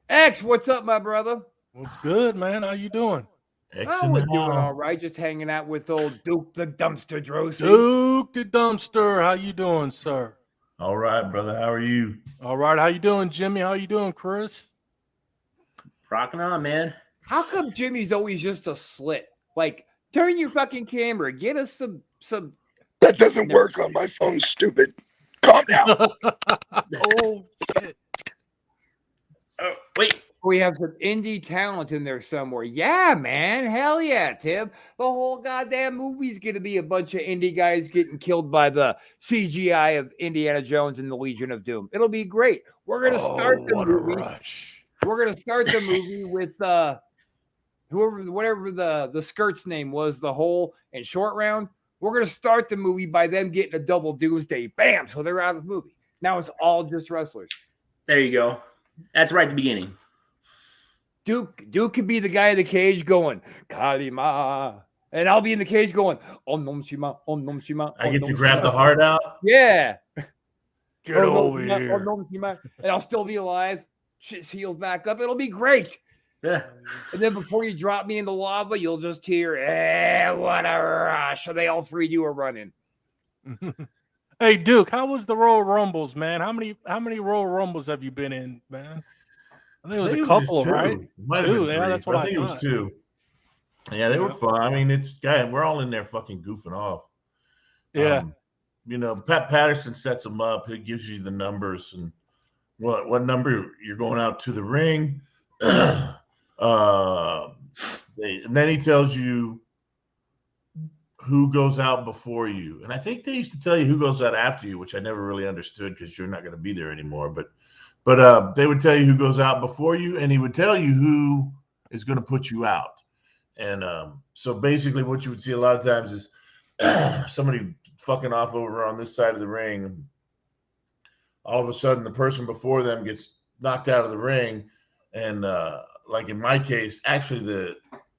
X, what's up, my brother?
What's good, man? How you doing?
X
Oh,
in
we're
the
doing all
house.
right. Just hanging out with old Duke the Dumpster Droese.
Duke the Dumpster. How you doing, sir?
All right, brother. How are you?
All right. How you doing, Jimmy? How you doing, Chris?
Rocking on, man.
How come Jimmy's always just a slit? Like, turn your fucking camera. Get us some.
That doesn't work on my phone, stupid. Calm down.
Oh, shit.
Oh, wait.
We have some indie talent in there somewhere. Yeah, man. Hell yeah, Tim. The whole goddamn movie's going to be a bunch of indie guys getting killed by the CGI of Indiana Jones and the Legion of Doom. It'll be great. We're gonna start the
what a
movie.
rush.
We're gonna start the movie with whatever the skirt's name was, the whole and short round. We're gonna start the movie by them getting a double doomsday. Bam! So they're out of the movie. Now it's all just wrestlers.
There you go. That's right at the beginning.
Duke could be the guy in the cage going Kalima, and I'll be in the cage going Om Nom Shima, Om Nom Shima.
I
Om
get
Nom
to grab
Shima."
the heart out.
Yeah.
Get
Om Nom
over
Shima,
here.
Om Nom Shima, and I'll still be alive. Shit heals back up. It'll be great.
Yeah.
And then before you drop me in the lava, you'll just hear, what a rush. So they all three of you are running.
Hey, Duke, how was the Royal Rumbles, man? How many Royal Rumbles have you been in, man? I think it was a couple, right?
Might have
Two,
been
yeah,
three,
that's
but
what
I think it was
thought.
2. Yeah, they were
Yeah.
fun. I mean, we're all in there fucking goofing off.
Yeah.
Patterson sets them up. He gives you the numbers and what number you're going out to the ring. And then he tells you who goes out before you. And I think they used to tell you who goes out after you, which I never really understood because you're not going to be there anymore. But they would tell you who goes out before you, and he would tell you who is going to put you out. And so basically what you would see a lot of times is somebody fucking off over on this side of the ring. All of a sudden, the person before them gets knocked out of the ring. And like in my case, actually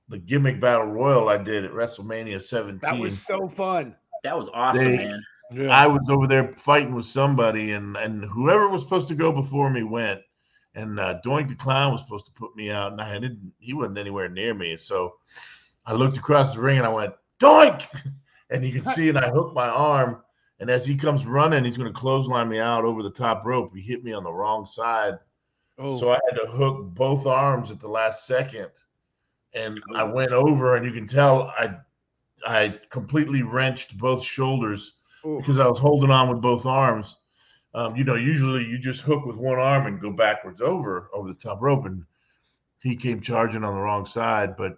the gimmick battle royal I did at WrestleMania 17.
That was so fun.
That was awesome, man.
Yeah.
I was over there fighting with somebody, and whoever was supposed to go before me went. And Doink the Clown was supposed to put me out, and he wasn't anywhere near me. So I looked across the ring and I went, Doink! And you can see, and I hooked my arm. And as he comes running, he's going to clothesline me out over the top rope. He hit me on the wrong side.
Oh.
So I had to hook both arms at the last second. And I went over, and you can tell I completely wrenched both shoulders because I was holding on with both arms. Usually you just hook with one arm and go backwards over the top rope, and he came charging on the wrong side. But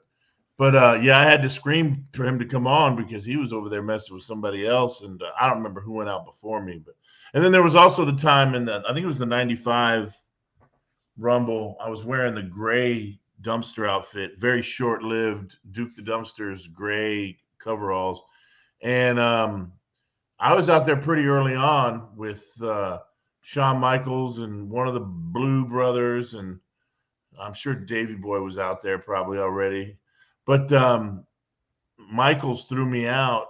yeah, I had to scream for him to come on because he was over there messing with somebody else, and I don't remember who went out before me. And then there was also the time I think it was the 95 Rumble. I was wearing the gray dumpster outfit, very short-lived Duke the Dumpster's gray coveralls, and I was out there pretty early on with Shawn Michaels and one of the Blue Brothers, and I'm sure Davey Boy was out there probably already. But Michaels threw me out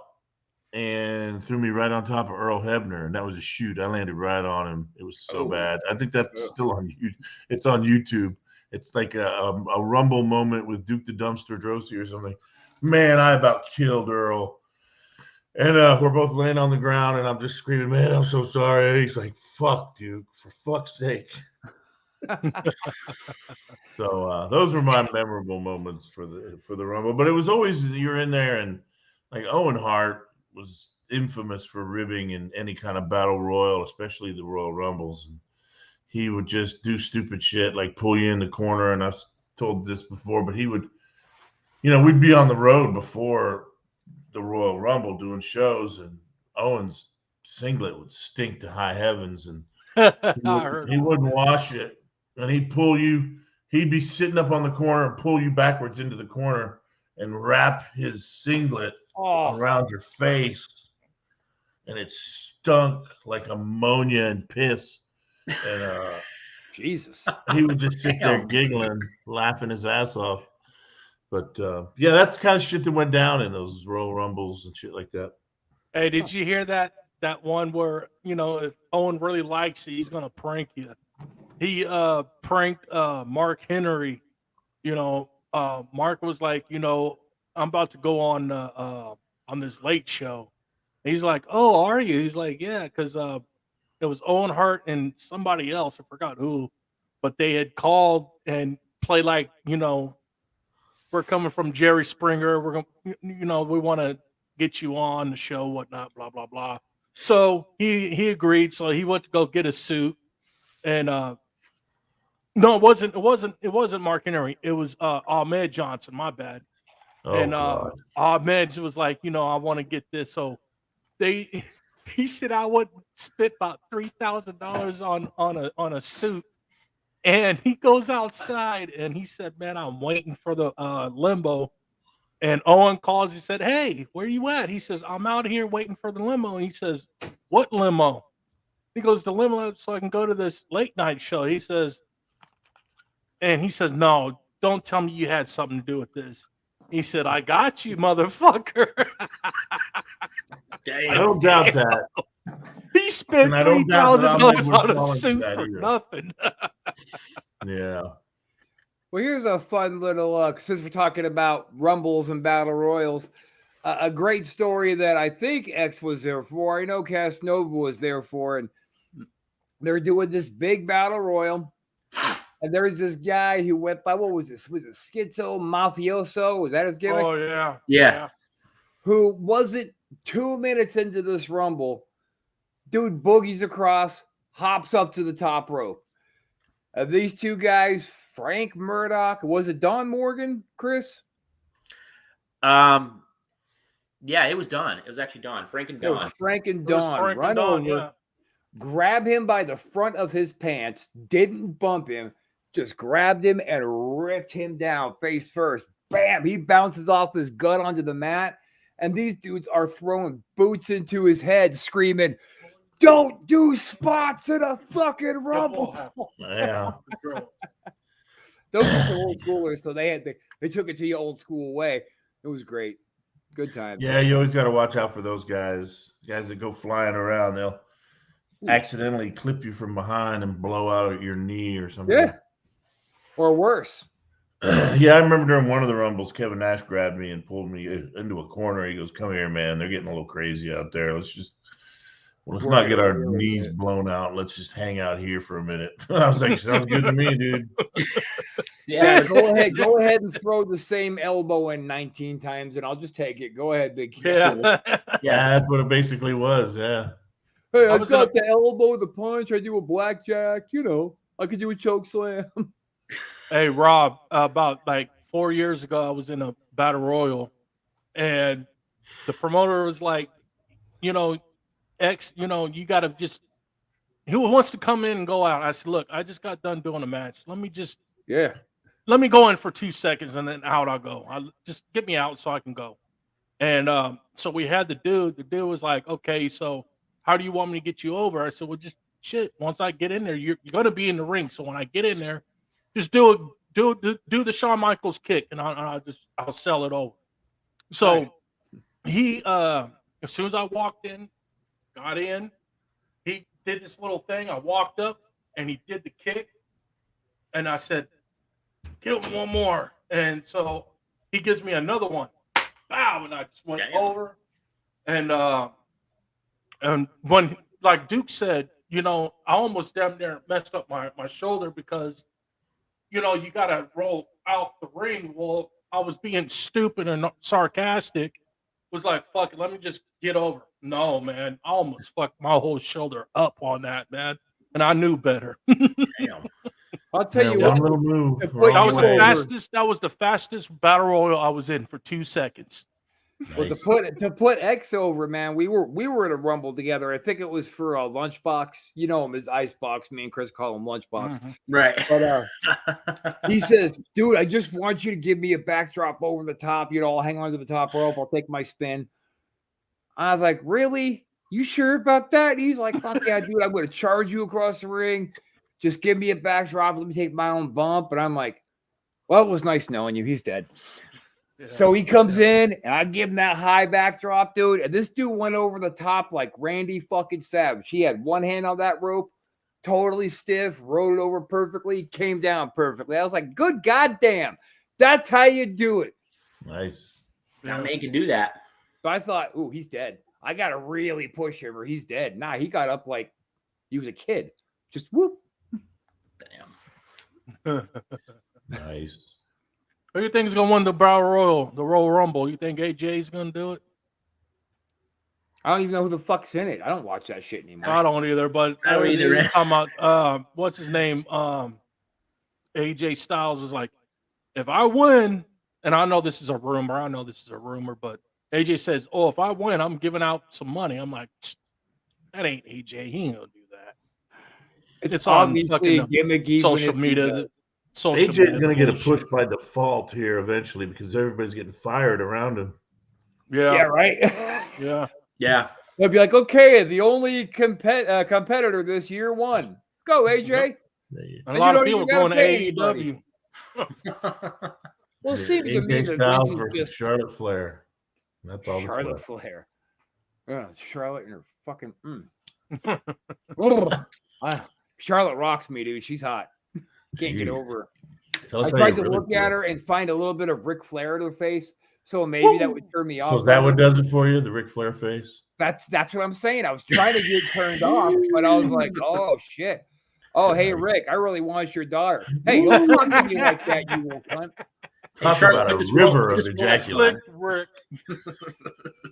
and threw me right on top of Earl Hebner, and that was a shoot. I landed right on him. It was so bad. I think that's still on YouTube. It's on YouTube. It's like a Rumble moment with Duke the Dumpster Droese or something. Man, I about killed Earl. And we're both laying on the ground, and I'm just screaming, man, I'm so sorry. He's like, fuck, Duke, for fuck's sake. So those were my memorable moments for the Rumble. But it was always, you're in there, and like Owen Hart was infamous for ribbing in any kind of battle royal, especially the Royal Rumbles. And he would just do stupid shit, like pull you in the corner. And I've told this before, but he would, we'd be on the road before the Royal Rumble doing shows, and Owen's singlet would stink to high heavens, and he wouldn't wash it, and he'd be sitting up on the corner and pull you backwards into the corner and wrap his singlet around your face, and it stunk like ammonia and piss, and
Jesus,
he would just sit there giggling, laughing his ass off. But yeah, that's the kind of shit that went down in those Royal Rumbles and shit like that.
Hey, did you hear that one where, if Owen really likes you, he's gonna prank you? He pranked Mark Henry. Mark was like, I'm about to go on this late show. And he's like, oh, are you? He's like, yeah, because it was Owen Hart and somebody else, I forgot who, but they had called and played like, we're coming from Jerry Springer. We're going, we want to get you on the show, whatnot, blah, blah, blah. So he agreed. So he went to go get a suit, and no, it wasn't Mark Henry. It was Ahmed Johnson. My bad.
Oh,
and
God.
Ahmed was like, I want to get this. So they He said I would spend about $3,000 on a suit. And he goes outside and he said, "Man, I'm waiting for the limo." And Owen calls. He said, "Hey, where you at?" He says, "I'm out here waiting for the limo." And he says, "What limo?" He goes, "The limo so I can go to this late night show." He says, "No, don't tell me you had something to do with this." He said, "I got you, motherfucker."
I don't doubt that.
He spent
And I don't doubt that
$3,000
I'm
on a
falling for
suit
that
for
either.
nothing.
Yeah.
Well, here's a fun little, since we're talking about Rumbles and Battle Royals, a great story that I think X was there for. I know Casanova was there for, and they're doing this big Battle Royal. And there's this guy who went by, what was this? Was it Schizo Mafioso? Was that his gimmick?
Oh, yeah.
Yeah.
Who wasn't 2 minutes into this Rumble. Dude boogies across, hops up to the top rope. These two guys, Frank Murdoch, was it Don Morgan, Chris?
Yeah, it was Don. It was actually Don. Frank and
It was
Don.
Frank and
It was
Don
Frank and
run
Don,
over,
yeah.
grab him by the front of his pants, didn't bump him, just grabbed him and ripped him down face first. Bam! He bounces off his gut onto the mat, and these dudes are throwing boots into his head, screaming, "Don't do spots in a fucking Rumble!"
Yeah.
Those are some old schoolers, so they took it to the old school way. It was great. Good time.
Yeah, you always got to watch out for those guys. Guys that go flying around, they'll accidentally clip you from behind and blow out your knee or something.
Yeah. Or worse.
Yeah, I remember during one of the Rumbles, Kevin Nash grabbed me and pulled me into a corner. He goes, "Come here, man. They're getting a little crazy out there. Let's not get our knees blown out. Let's just hang out here for a minute." I was like, "Sounds good to me, dude."
Yeah, go ahead and throw the same elbow in 19 times, and I'll just take it. Go ahead, big kid.
Yeah.
Yeah, that's what it basically was. Yeah.
Hey, I got the elbow, the punch. I do a blackjack. I could do a choke slam.
Hey, Rob, about like 4 years ago, I was in a battle royal, and the promoter was like, X, you got to just, who wants to come in and go out? I said, "Look, I just got done doing a match. Let me go in for 2 seconds and then out I'll go. Just get me out so I can go." And so we had the dude. The dude was like, "Okay, so how do you want me to get you over?" I said, "Well, just shit. Once I get in there, you're going to be in the ring. So when I get in there, just do the Shawn Michaels kick, and I'll sell it over." So
Nice.
he, as soon as I walked in, got in, he did this little thing. I walked up and he did the kick, and I said, "Give him one more." And so he gives me another one. Bow, and I just went over. And when, like Duke said, I almost damn near messed up my shoulder because, you got to roll out the ring. Well, I was being stupid and sarcastic. Was like, "Fuck it, let me just get over." No, man, I almost fucked my whole shoulder up on that, man. And I knew better.
Damn.
I'll tell you
one
what.
little move.
That was the fastest battle royal I was in for 2 seconds.
Well, to put X over, man, we were in a Rumble together. I think it was for a Lunchbox. You know him as Icebox. Me and Chris call him Lunchbox.
Mm-hmm.
Right.
But he says, "Dude, I just want you to give me a backdrop over the top. I'll hang on to the top rope. I'll take my spin." I was like, "Really? You sure about that?" And he's like, "Fuck yeah, dude. I'm going to charge you across the ring. Just give me a backdrop. Let me take my own bump." And I'm like, "Well, it was nice knowing you. He's dead." Yeah. So he comes in, and I give him that high backdrop, dude. And this dude went over the top like Randy fucking Savage. He had one hand on that rope, totally stiff, rode it over perfectly, came down perfectly. I was like, "Good goddamn. That's how you do it."
Nice.
Not many can do that.
So I thought, "Ooh, he's dead. I got to really push him or he's dead." Nah, he got up like he was a kid. Just whoop.
Damn.
Nice.
Who do you think is going to win the Royal Rumble? You think AJ's going to do it?
I don't even know who the fuck's in it. I don't watch that shit anymore.
I don't either, but
I don't either.
Talking about, what's his name? AJ Styles was like, "If I win," and I know this is a rumor, but AJ says, "Oh, if I win, I'm giving out some money." I'm like, that ain't AJ. He ain't gonna do that.
It's
on
obviously
fucking
a gimmick. even
social
if he
media.
does.
Social
AJ's
media
going to get a
bullshit.
push by default here eventually because everybody's getting fired around him.
Yeah, right.
Yeah.
Yeah.
They'll be like, okay, the only competitor this year won. Go, AJ.
And
And
a lot
you
of
don't
people
even gotta
going to
pay anybody.
AEW.
Well, it seems to me
AJ
that
Styles
Vince is
versus
just
Charlotte Flair. That's all that's
Charlotte
left.
Flair. Yeah, Charlotte and her fucking. Wow. Charlotte rocks me, dude. She's hot. Can't get
Jeez.
over her.
Tell us
I
how
tried
you
to
really
look at
feel.
her and find a little bit of Ric Flair to her face, so maybe that would turn me off.
So is that what does it for you? The Ric Flair face?
That's what I'm saying. I was trying to get turned off, but I was like, oh shit. Oh, hey Rick, I really want your daughter. Hey, don't talk to me like that, you little cunt.
Talk
Charlotte,
about a
just
river
roll-
of
just roll that
ejaculate.
Slick Rick.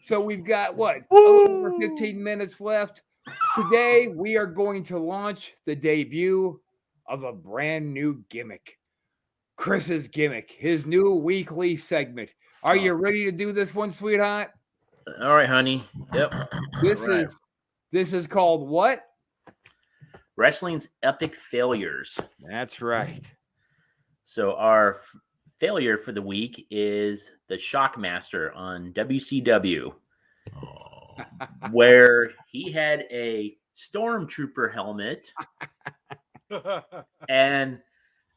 So we've got what? A little over 15 minutes left. Today we are going to launch the debut of a brand new gimmick. Chris's gimmick, his new weekly segment. Are you ready to do this one, sweetheart?
All right, honey. Yep.
This is called what?
Wrestling's epic failures.
That's right.
So our failure for the week is the Shockmaster on WCW, where he had a stormtrooper helmet and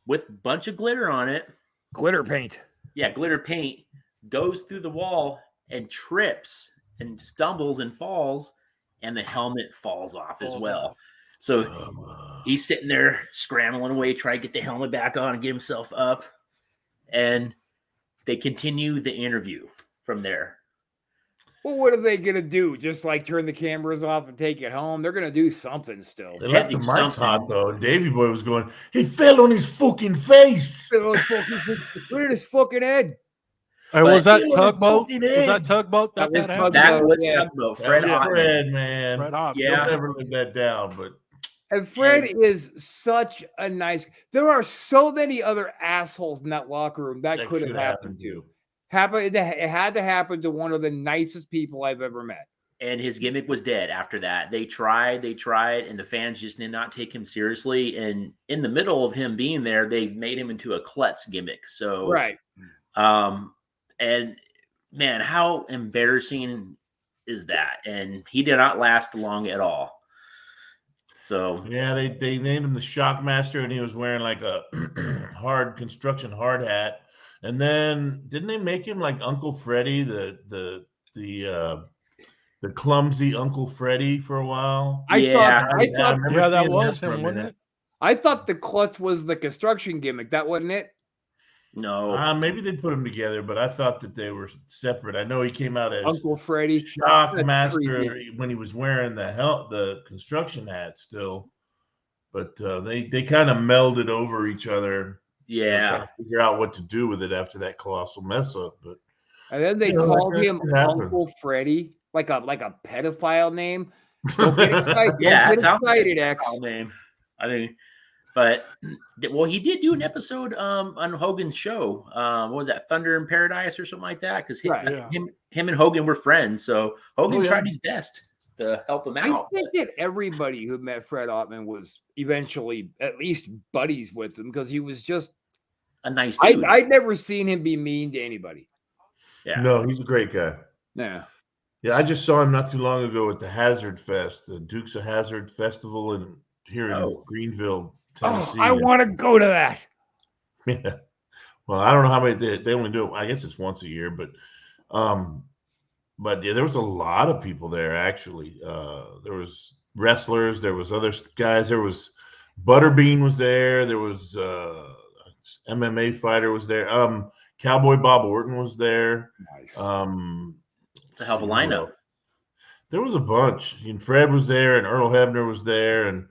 with a bunch of glitter on it.
Glitter paint.
Yeah, glitter paint, goes through the wall and trips and stumbles and falls, and the helmet falls off as well. So he's sitting there scrambling away, trying to get the helmet back on and get himself up. And they continue the interview from there.
Well, what are they going to do? Just like turn the cameras off and take it home? They're going to do something still.
They left the
do
mics
something.
hot though. And Davey Boy was going, he fell on his fucking face.
Look at his fucking head.
Hey, was
But-
that Tugboat?
Fucking
Was
egg.
that Tugboat?
That was
happened?
That
Tugboat,
was
yeah.
Tugboat.
That
Fred
was
Hotman.
Fred, man.
Fred Hopkins.
Yeah.
He'll never live that down, but
And Fred is such a nice. There are so many other assholes in that locker room that could have
should
happened
happen
to. It had to happen to one of the nicest people I've ever met.
And his gimmick was dead after that. They tried, and the fans just did not take him seriously. And in the middle of him being there, they made him into a klutz gimmick. So,
Right.
And man, how embarrassing is that? And he did not last long at all. So
yeah, they named him the Shockmaster, and he was wearing like a hard hat. And then didn't they make him like Uncle Freddy, the clumsy Uncle Freddy for a while?
I thought
Yeah, that was him, wasn't it?
I thought the klutz was the construction gimmick. That wasn't it.
no,
Maybe they put them together, but I thought that they were separate. I know he came out as
Uncle Freddy.
Shockmaster when he was wearing the construction hat still, but they kind of melded over each other.
yeah.
Trying to figure out what to do with it after that colossal mess up. But
And then they
You know,
called
that
him
shit happens.
Uncle Freddy, like a pedophile name. Don't get excited.
Yeah,
Don't
that
get
sounds like
excited,
a
X.
foul name. I mean, but well, he did do an episode on Hogan's show. What was that, Thunder in Paradise or something like that? Because
Right.
him and Hogan were friends, so Hogan
Oh, yeah.
tried his best to help him
I
out.
think that everybody who met Fred Ottman was eventually at least buddies with him because he was just.
A nice dude.
I'd never seen him be mean to anybody.
Yeah.
no, he's a great guy.
Yeah.
Yeah, I just saw him not too long ago at the Hazard Fest, the Dukes of Hazard Festival here in Greenville, Tennessee.
Oh, I want to go to that.
Yeah. Well, I don't know how many they only do it. I guess it's once a year, but yeah, there was a lot of people there actually. There was wrestlers, there was other guys, there was Butterbean was there, there was MMA fighter was there. Cowboy Bob Orton was there.
Nice.
It's a hell of a lineup.
There was a bunch. And Fred was there, and Earl Hebner was there, and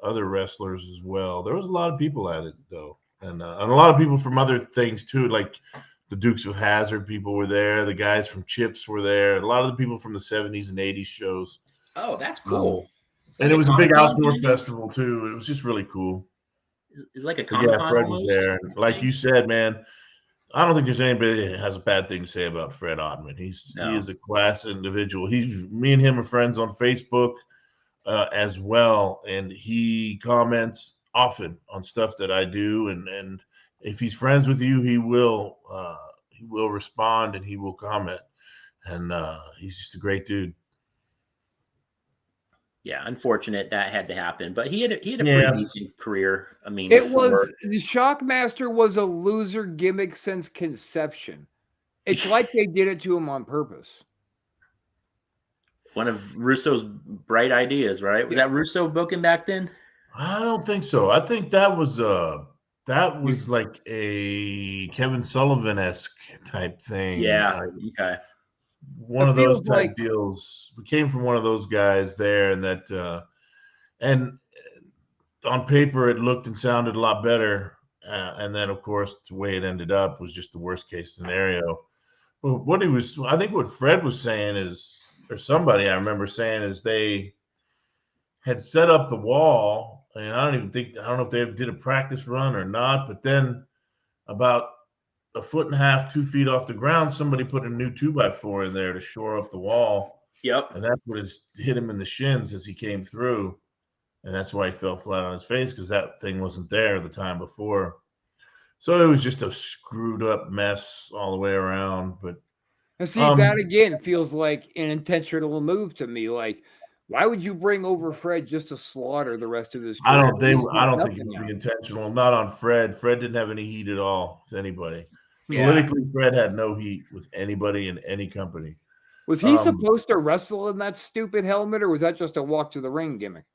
other wrestlers as well. There was a lot of people at it though, and a lot of people from other things too, like the Dukes of Hazzard people were there. The guys from Chips were there. A lot of the people from the 70s and 80s shows.
Oh, that's cool.
And it was a big
Comic-Con
outdoor
thing?
festival too. It was just really cool.
It's like a
But
Comic-Con
yeah, Fred was
almost.
there. And like you said, man, I don't think there's anybody that has a bad thing to say about Fred Ottman. He
No.
is a class individual. Me and him are friends on Facebook as well, and he comments often on stuff that I do. And if he's friends with you, he will respond and he will comment. And he's just a great dude.
Yeah, unfortunate that had to happen, but he had a
Yeah.
pretty decent career. I mean,
It
before.
was the Shockmaster was a loser gimmick since conception. It's like they did it to him on purpose.
One of Russo's bright ideas, right? Was that Russo booking back then?
I don't think so. I think that was like a Kevin Sullivan-esque type thing.
Yeah. Okay.
One
It
of those
feels
type
like-
deals. We came from one of those guys there, and that and on paper it looked and sounded a lot better. And then, of course, the way it ended up was just the worst case scenario. But I think what Fred was saying is, or somebody I remember saying, is they had set up the wall, and I don't know if they ever did a practice run or not, but then about a foot and a half, 2 feet off the ground, somebody put a new 2x4 in there to shore up the wall.
Yep.
And that's what hit him in the shins as he came through. And that's why he fell flat on his face, because that thing wasn't there the time before. So it was just a screwed up mess all the way around. But
And see, that again feels like an intentional move to me. Like, why would you bring over Fred just to slaughter the rest of his career?
I don't think it would be intentional. Not on Fred. Fred didn't have any heat at all with anybody.
Yeah.
Politically, Fred had no heat with anybody in any company.
Was he supposed to wrestle in that stupid helmet, or was that just a walk to the ring gimmick?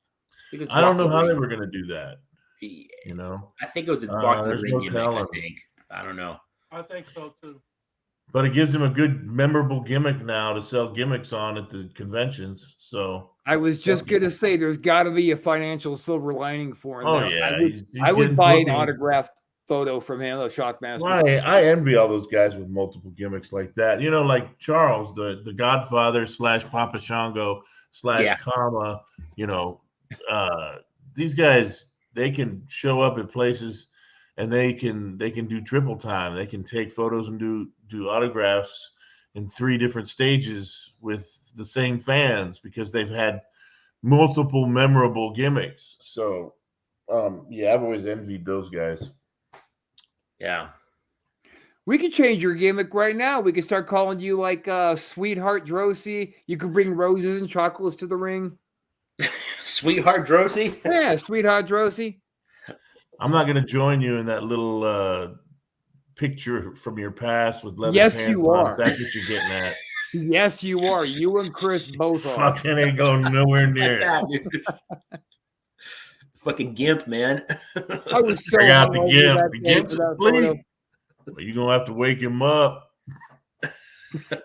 I don't know how they were going to do that. You know,
I think it was a walk to the
there's
ring
no
gimmick. I
telling.
think. I don't know.
I think so too.
But it gives him a good, memorable gimmick now to sell gimmicks on at the conventions. So
I was just going to say, there's got to be a financial silver lining for him.
Oh,
now.
yeah,
I would
he's
buy
getting
an
booking.
autographed photo from him, a Shockmaster.
I envy all those guys with multiple gimmicks like that. You know, like Charles, the Godfather / Papa Shango / Kama. You know, these guys, they can show up at places and they can do triple time. They can take photos and do autographs in 3 different stages with the same fans because they've had multiple memorable gimmicks. So, I've always envied those guys.
Yeah.
We could change your gimmick right now. We could start calling you like Sweetheart Droese. You could bring roses and chocolates to the ring.
Sweetheart Droese?
Yeah, Sweetheart Droese.
I'm not going to join you in that little picture from your past with leather
Yes,
pants
you
on,
are.
if that's what you're getting at.
Yes, you are. You and Chris both are.
Fucking ain't going nowhere near
Yeah,
it.
dude. Fucking gimp, man.
I was so
I got the
hungover
gimp.
that
The
day
gimp's
for that
asleep.
photo.
Well, you're going to have to wake him up.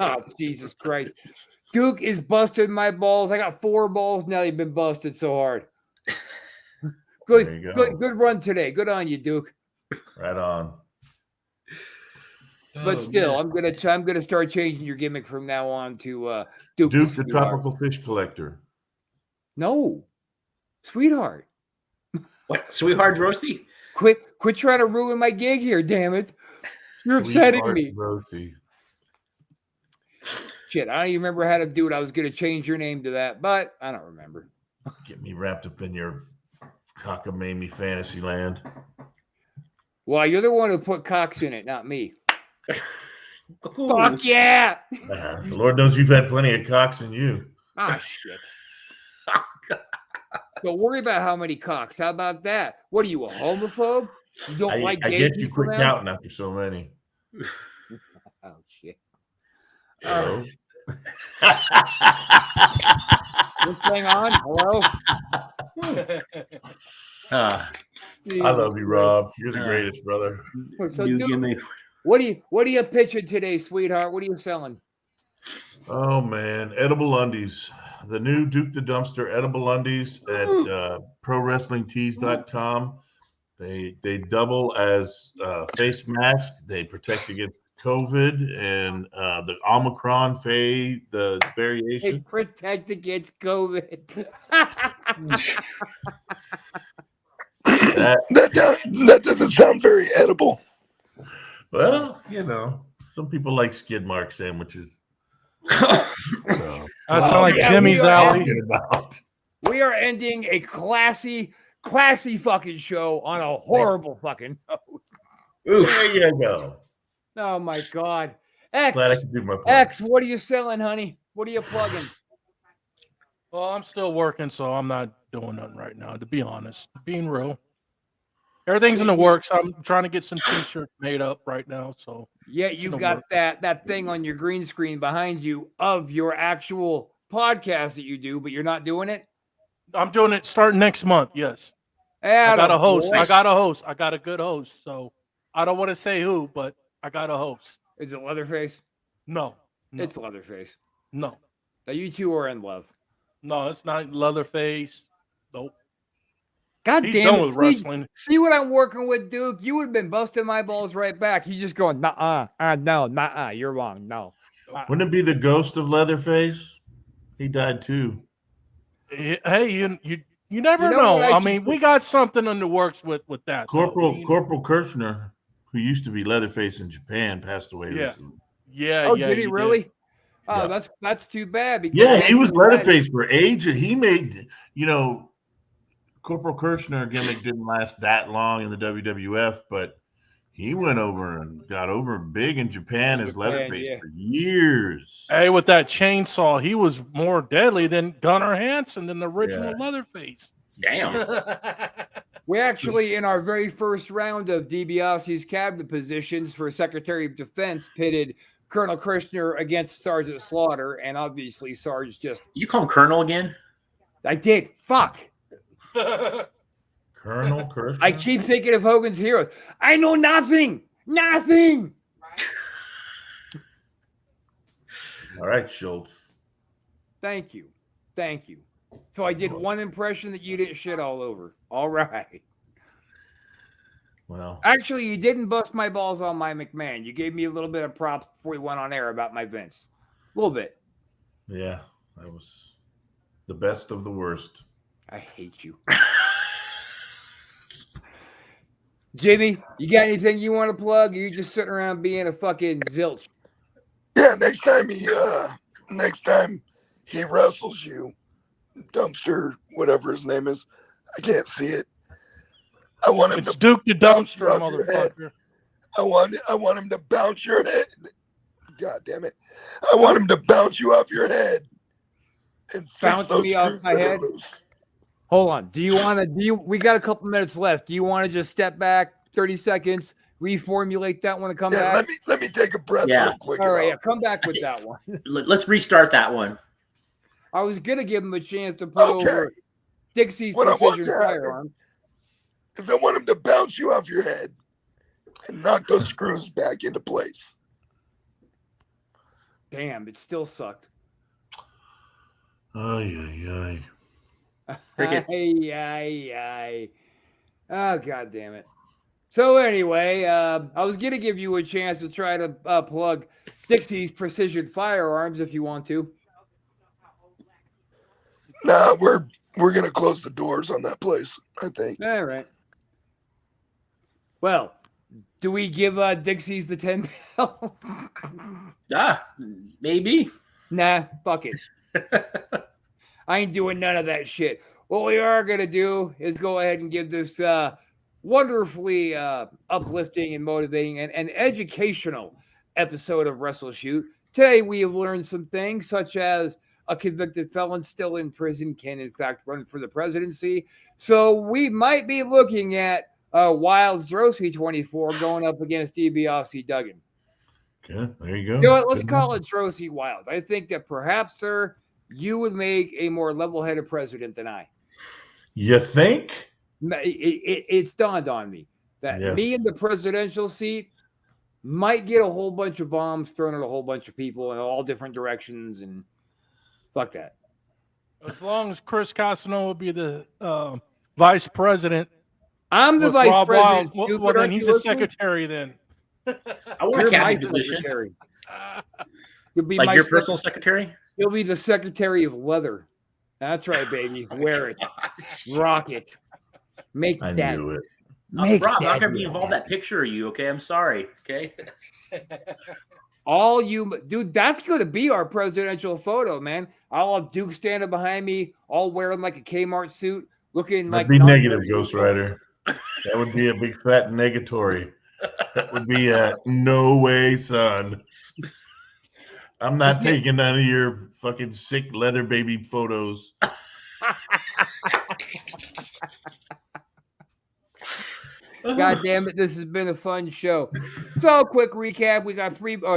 Oh, Jesus Christ. Duke is busting my balls. I got 4 balls now. You've been busted so hard.
There you go.
Good run today. Good on you, Duke.
Right on.
But still, I'm gonna start changing your gimmick from now on to Duke
Duke, the
Sweetheart.
tropical fish collector.
No, Sweetheart.
What? Sweetheart Droese?
Quit trying to ruin my gig here, damn it. You're upsetting
Sweetheart
me.
Rosie.
Shit, I don't even remember how to do it. I was gonna change your name to that, but I don't remember.
Get me wrapped up in your cockamamie fantasy land.
Well, you're the one who put cocks in it, not me.
Ooh.
Fuck yeah!
Lord knows you've had plenty of cocks in you.
Ah, shit. Don't worry about how many cocks. How about that? What are you, a homophobe? You don't like
I
gay
guess you
people
quit
now?
counting after so many.
Oh, shit.
Hello?
What's going on? Hello?
Ah,
I love you, Rob. You're the greatest, brother.
So,
new
Duke,
gimmick.
what are you pitching today, sweetheart? What are you selling?
Oh man, edible undies. The new Duke the Dumpster edible undies at prowrestlingtees.com. They double as face mask. They protect against COVID and the Omicron the
They
variation.
protect against COVID.
That,
That doesn't sound very edible.
Well, some people like skid mark sandwiches.
That sounds like
yeah,
Jimmy's alley.
Talking about.
We are ending a classy fucking show on a horrible fucking note.
There you go.
Oh my God. X,
Glad I can do my part.
X, what are you selling, honey? What are you plugging?
Well, I'm still working, so I'm not doing nothing right now, to be honest. Being real. Everything's in the works. I'm trying to get some t-shirts made up right now. So
Yeah, you got that thing on your green screen behind you of your actual podcast that you do, but you're not doing it?
I'm doing it starting next month, yes. I got a host. I got a good host. So I don't want to say who, but I got a host.
Is it Leatherface?
No.
It's Leatherface.
No.
Now you two are in love.
No, it's not Leatherface. Nope.
God
He's
damn
done
it.
with wrestling.
See what I'm working with, Duke? You would have been busting my balls right back. He's just going, no, you're wrong. No.
Wouldn't it be the ghost of Leatherface? He died too.
Hey, you never know. I mean, we got something in the works with that.
Corporal Kirchner, who used to be Leatherface in Japan, passed away recently.
Yeah,
oh,
yeah.
Did he really?
Did.
Oh,
Yeah.
that's too bad. Because
Yeah, he was Leatherface for ages. He made, Corporal Kirchner gimmick didn't last that long in the WWF, but he went over and got over big in Japan as Leatherface for years.
Hey, with that chainsaw, he was more deadly than Gunnar Hansen than the original Leatherface.
Damn.
We actually, in our very first round of DiBiase's cabinet positions for Secretary of Defense, pitted Colonel Kirchner against Sergeant Slaughter, and obviously Sarge just...
You call him Colonel again?
I did. Fuck.
Colonel Kirchner?
I keep thinking of Hogan's Heroes. I know nothing. Nothing.
All right, Schultz.
Thank you. So I did one impression that you didn't shit all over. All right.
Well,
actually, you didn't bust my balls on my McMahon. You gave me a little bit of props before we went on air about my Vince. A little bit.
Yeah, that was the best of the worst.
I hate you. Jimmy, you got anything you want to plug? Or you just sitting around being a fucking zilch?
Yeah, next time he wrestles you, Dumpster, whatever his name is, I can't see it. I want him to
Duke the Dumpster,
off your head.
motherfucker.
I want him to bounce your head. God damn it! I want him to bounce you off your head and
bounce me off my head. Hold on. We got a couple minutes left. Do you want to just step back 30 seconds, reformulate that one, and come back?
Let me take a breath real quick.
All right, come back with that one.
Let's restart that one.
I was gonna give him a chance to put over Dixie's precision firearm.
Is I want him to bounce you off your head and knock those screws back into place.
Damn, it still sucked.
Ay.
Ay. Oh, God damn it. So anyway, I was going to give you a chance to try to plug Dixie's Precision Firearms if you want to.
Nah, we're going to close the doors on that place, I think.
All right. Well, do we give Dixie's the 10 bell?
Maybe.
Nah, fuck it. I ain't doing none of that shit. What we are going to do is go ahead and give this wonderfully uplifting and motivating and educational episode of WrestleShoot. Today, we have learned some things, such as a convicted felon still in prison can, in fact, run for the presidency. So we might be looking at Wilds Droese 24 going up against DiBiase Duggan.
Okay, there you go.
You know what? Let's call it Droese Wilds. I think that perhaps, sir, you would make a more level-headed president than I.
You think?
It's dawned on me that me in the presidential seat might get a whole bunch of bombs thrown at a whole bunch of people in all different directions, and fuck that.
As long as Chris Casanova be the vice president.
I'm the vice president.
Well, then he's a secretary then.
I want a cabinet position.
You'll be
like
my
your personal secretary?
You'll be the secretary of leather. That's right, baby. Wear it. Rock it. Make
I
that.
knew it.
Make
Rob, I'm not
that
gonna be
real
involved in that picture of you. Okay, I'm sorry. Okay.
All you, dude, that's going to be our presidential photo, man. I'll have Duke standing behind me, all wearing like a Kmart suit, looking
That'd
like
be negative,
non-presidential.
Ghost Rider. That would be a big fat negatory. That would be a no way, son. I'm not taking none of your fucking sick leather baby photos.
God damn it, this has been a fun show. So, quick recap: we got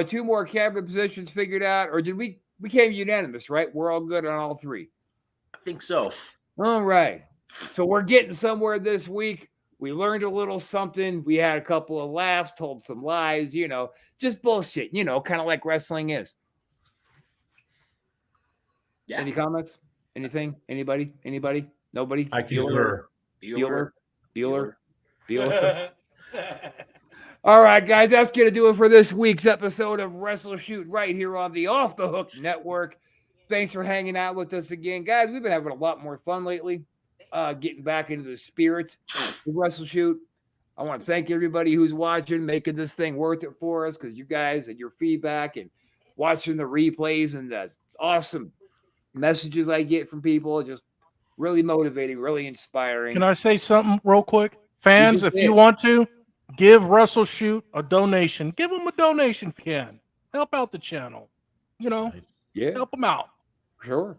two more cabinet positions figured out, or did we came unanimous? Right, we're all good on all three.
I think so.
All right, so we're getting somewhere this week. We learned a little something. We had a couple of laughs, told some lies. You know, just bullshit. You know, kind of like wrestling is.
Yeah.
Any comments? Anything? Anybody? Nobody?
I concur.
Bueller. All right, guys, that's going to do it for this week's episode of WrestleShoot right here on the Off the Hook Network. Thanks for hanging out with us again. Guys, we've been having a lot more fun lately, getting back into the spirit of WrestleShoot. I want to thank everybody who's watching, making this thing worth it for us, because you guys and your feedback and watching the replays and the awesome messages I get from people, just really motivating, really inspiring.
Can I say something real quick? Fans, if you want to, give WrestleShoot a donation. Give them a donation if you can. Help out the channel. You know,
Yeah,
help them out.
sure.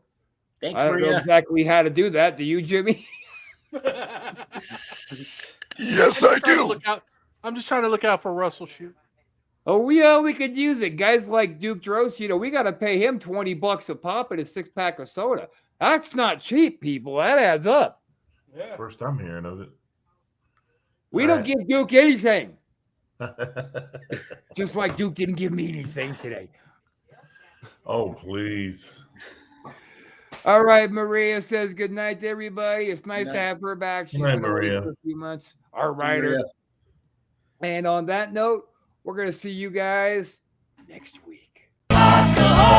Thanks,
I don't know
Maria.
exactly how to do that. Do you, Jimmy?
Yes, I do.
I'm just trying to look out for WrestleShoot.
Oh, yeah, we could use it. Guys like Duke Droese, you know, we got to pay him $20 a pop and a 6-pack of soda. That's not cheap, people. That adds up.
Yeah.
First I'm hearing of it.
We
All
don't
right.
give Duke anything. Just like Duke didn't give me anything today.
Oh, please.
All right, Maria says good night to everybody. It's nice
Good
to
night.
have her back. She's
Good night,
been away
Maria.
for a few months. Our writer.
Maria.
And on that note, we're going to see you guys next week.
Alcohol.